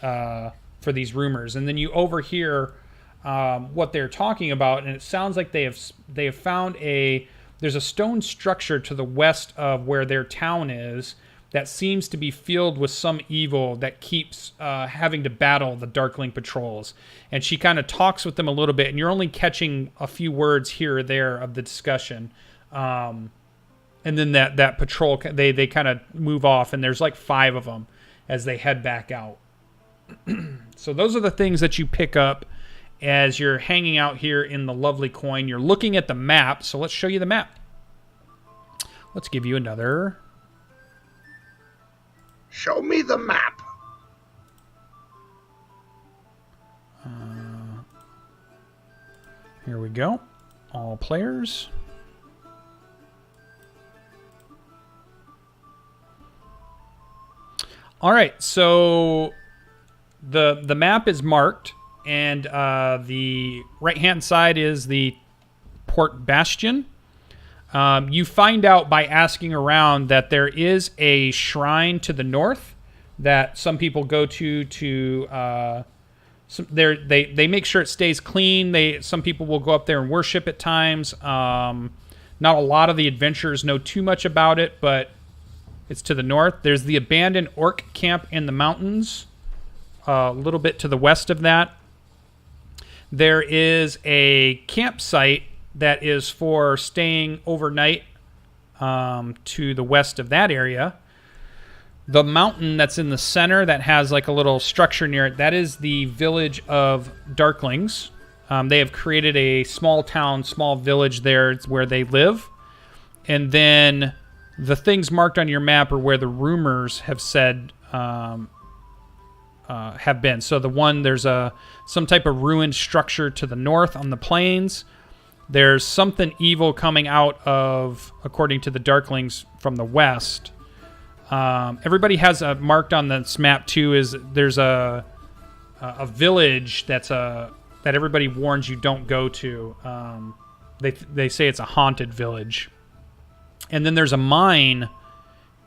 rumors, and then you overhear what they're talking about, and it sounds like they have found there's a stone structure to the west of where their town is that seems to be filled with some evil that keeps having to battle the Darkling patrols. And she kind of talks with them a little bit, and you're only catching a few words here or there of the discussion. And then that patrol, they kind of move off, and there's like 5 of them as they head back out. So those are the things that you pick up as you're hanging out here in the lovely coin. You're looking at the map, so let's show you the map. Let's give you another... Show me the map. Here we go. All players. All right, so the map is marked, and the right-hand side is the Port Bastion. You find out by asking around that there is a shrine to the north that some people go to they make sure it stays clean. Some people will go up there and worship at times. Not a lot of the adventurers know too much about it, but it's to the north. There's the abandoned orc camp in the mountains, a little bit to the west of that. There is a campsite that is for staying overnight to the west of that area. The mountain that's in the center that has like a little structure near it, that is the village of Darklings. They have created a small town, small village there where they live. And then the things marked on your map are where the rumors have said have been. So the one, there's some type of ruined structure to the north on the plains. There's something evil coming out of, according to the Darklings, from the west. Everybody has marked on this map too. There's a village that everybody warns you don't go to. They say it's a haunted village, and then there's a mine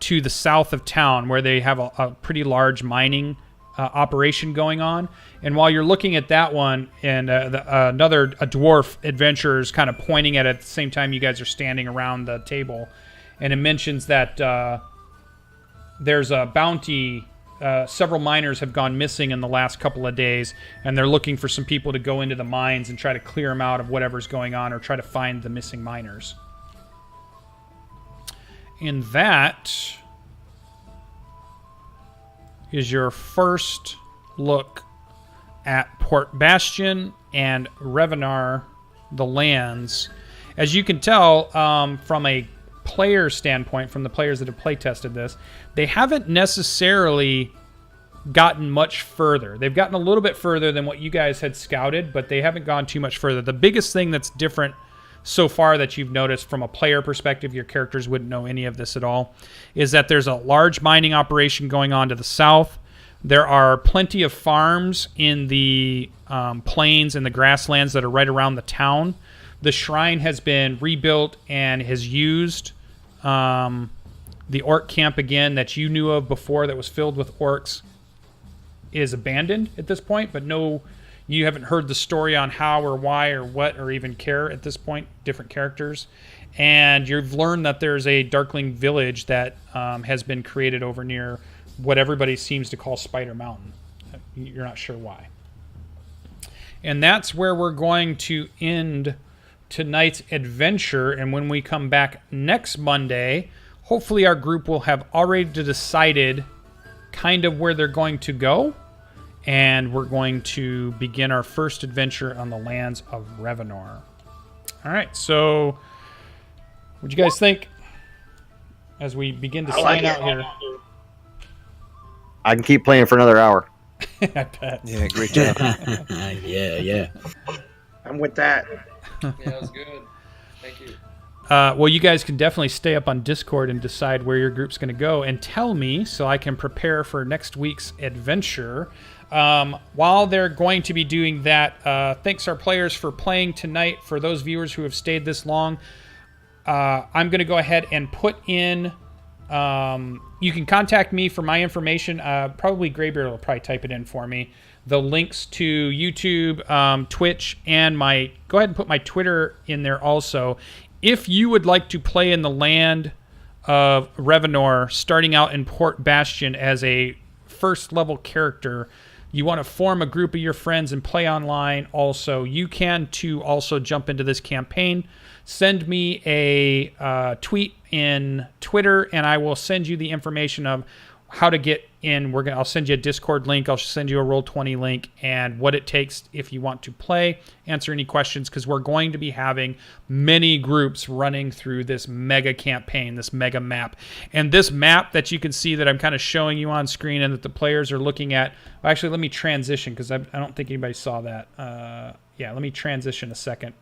to the south of town where they have a pretty large mining operation going on. And while you're looking at that one, and a dwarf adventurer is kind of pointing at it at the same time you guys are standing around the table, and it mentions that there's a bounty. Several miners have gone missing in the last couple of days, and they're looking for some people to go into the mines and try to clear them out of whatever's going on, or try to find the missing miners. And that is your first look at Port Bastion and Revonar, the lands. As you can tell from a player standpoint, from the players that have play tested this, they haven't necessarily gotten much further. They've gotten a little bit further than what you guys had scouted, but they haven't gone too much further. The biggest thing that's different so far that you've noticed from a player perspective, your characters wouldn't know any of this at all, is that there's a large mining operation going on to the south. There are plenty of farms in the plains and the grasslands that are right around the town. The shrine has been rebuilt and has used the orc camp again that you knew of before that was filled with orcs is abandoned at this point, but no, you haven't heard the story on how or why or what or even care at this point, different characters. and you've learned that there's a Darkling village that has been created over near what everybody seems to call Spider Mountain. You're not sure why. And that's where we're going to end tonight's adventure. And when we come back next Monday, hopefully our group will have already decided kind of where they're going to go. And we're going to begin our first adventure on the lands of Revonar. All right, so what'd you guys think as we begin to sign out here? I can keep playing for another hour. I bet. Yeah, great job. yeah. I'm with that. Yeah, that was good. Thank you. Well, you guys can definitely stay up on Discord and decide where your group's going to go and tell me so I can prepare for next week's adventure. While they're going to be doing that, thanks our players for playing tonight. For those viewers who have stayed this long, I'm going to go ahead and put in... you can contact me for my information. Probably Graybeard will probably type it in for me. The links to YouTube, Twitch, and go ahead and put my Twitter in there also. If you would like to play in the land of Revonar, starting out in Port Bastion as a first level character, you want to form a group of your friends and play online also, you can too also jump into this campaign. Send me a tweet in Twitter, and I will send you the information of how to get in. I'll send you a Discord link. I'll send you a Roll20 link and what it takes if you want to play. Answer any questions, because we're going to be having many groups running through this mega campaign, this mega map. And this map that you can see that I'm kind of showing you on screen and that the players are looking at. Well, actually, let me transition, because I don't think anybody saw that. Yeah, let me transition a second.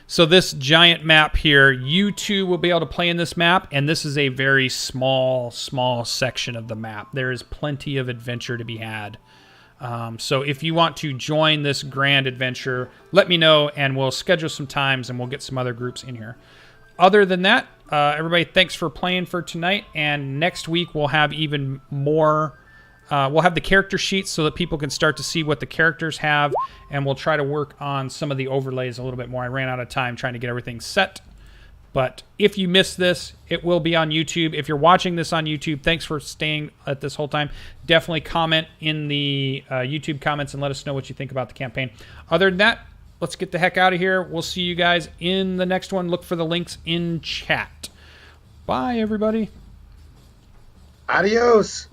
So this giant map here, you two will be able to play in this map, and this is a very small section of the map. There is plenty of adventure to be had. So if you want to join this grand adventure, let me know, and we'll schedule some times, and we'll get some other groups in here. Other than that, everybody, thanks for playing for tonight, and next week we'll have even more... we'll have the character sheets so that people can start to see what the characters have, and we'll try to work on some of the overlays a little bit more. I ran out of time trying to get everything set. But if you missed this, it will be on YouTube. If you're watching this on YouTube, thanks for staying at this whole time. Definitely comment in the YouTube comments and let us know what you think about the campaign. Other than that, let's get the heck out of here. We'll see you guys in the next one. Look for the links in chat. Bye, everybody. Adios.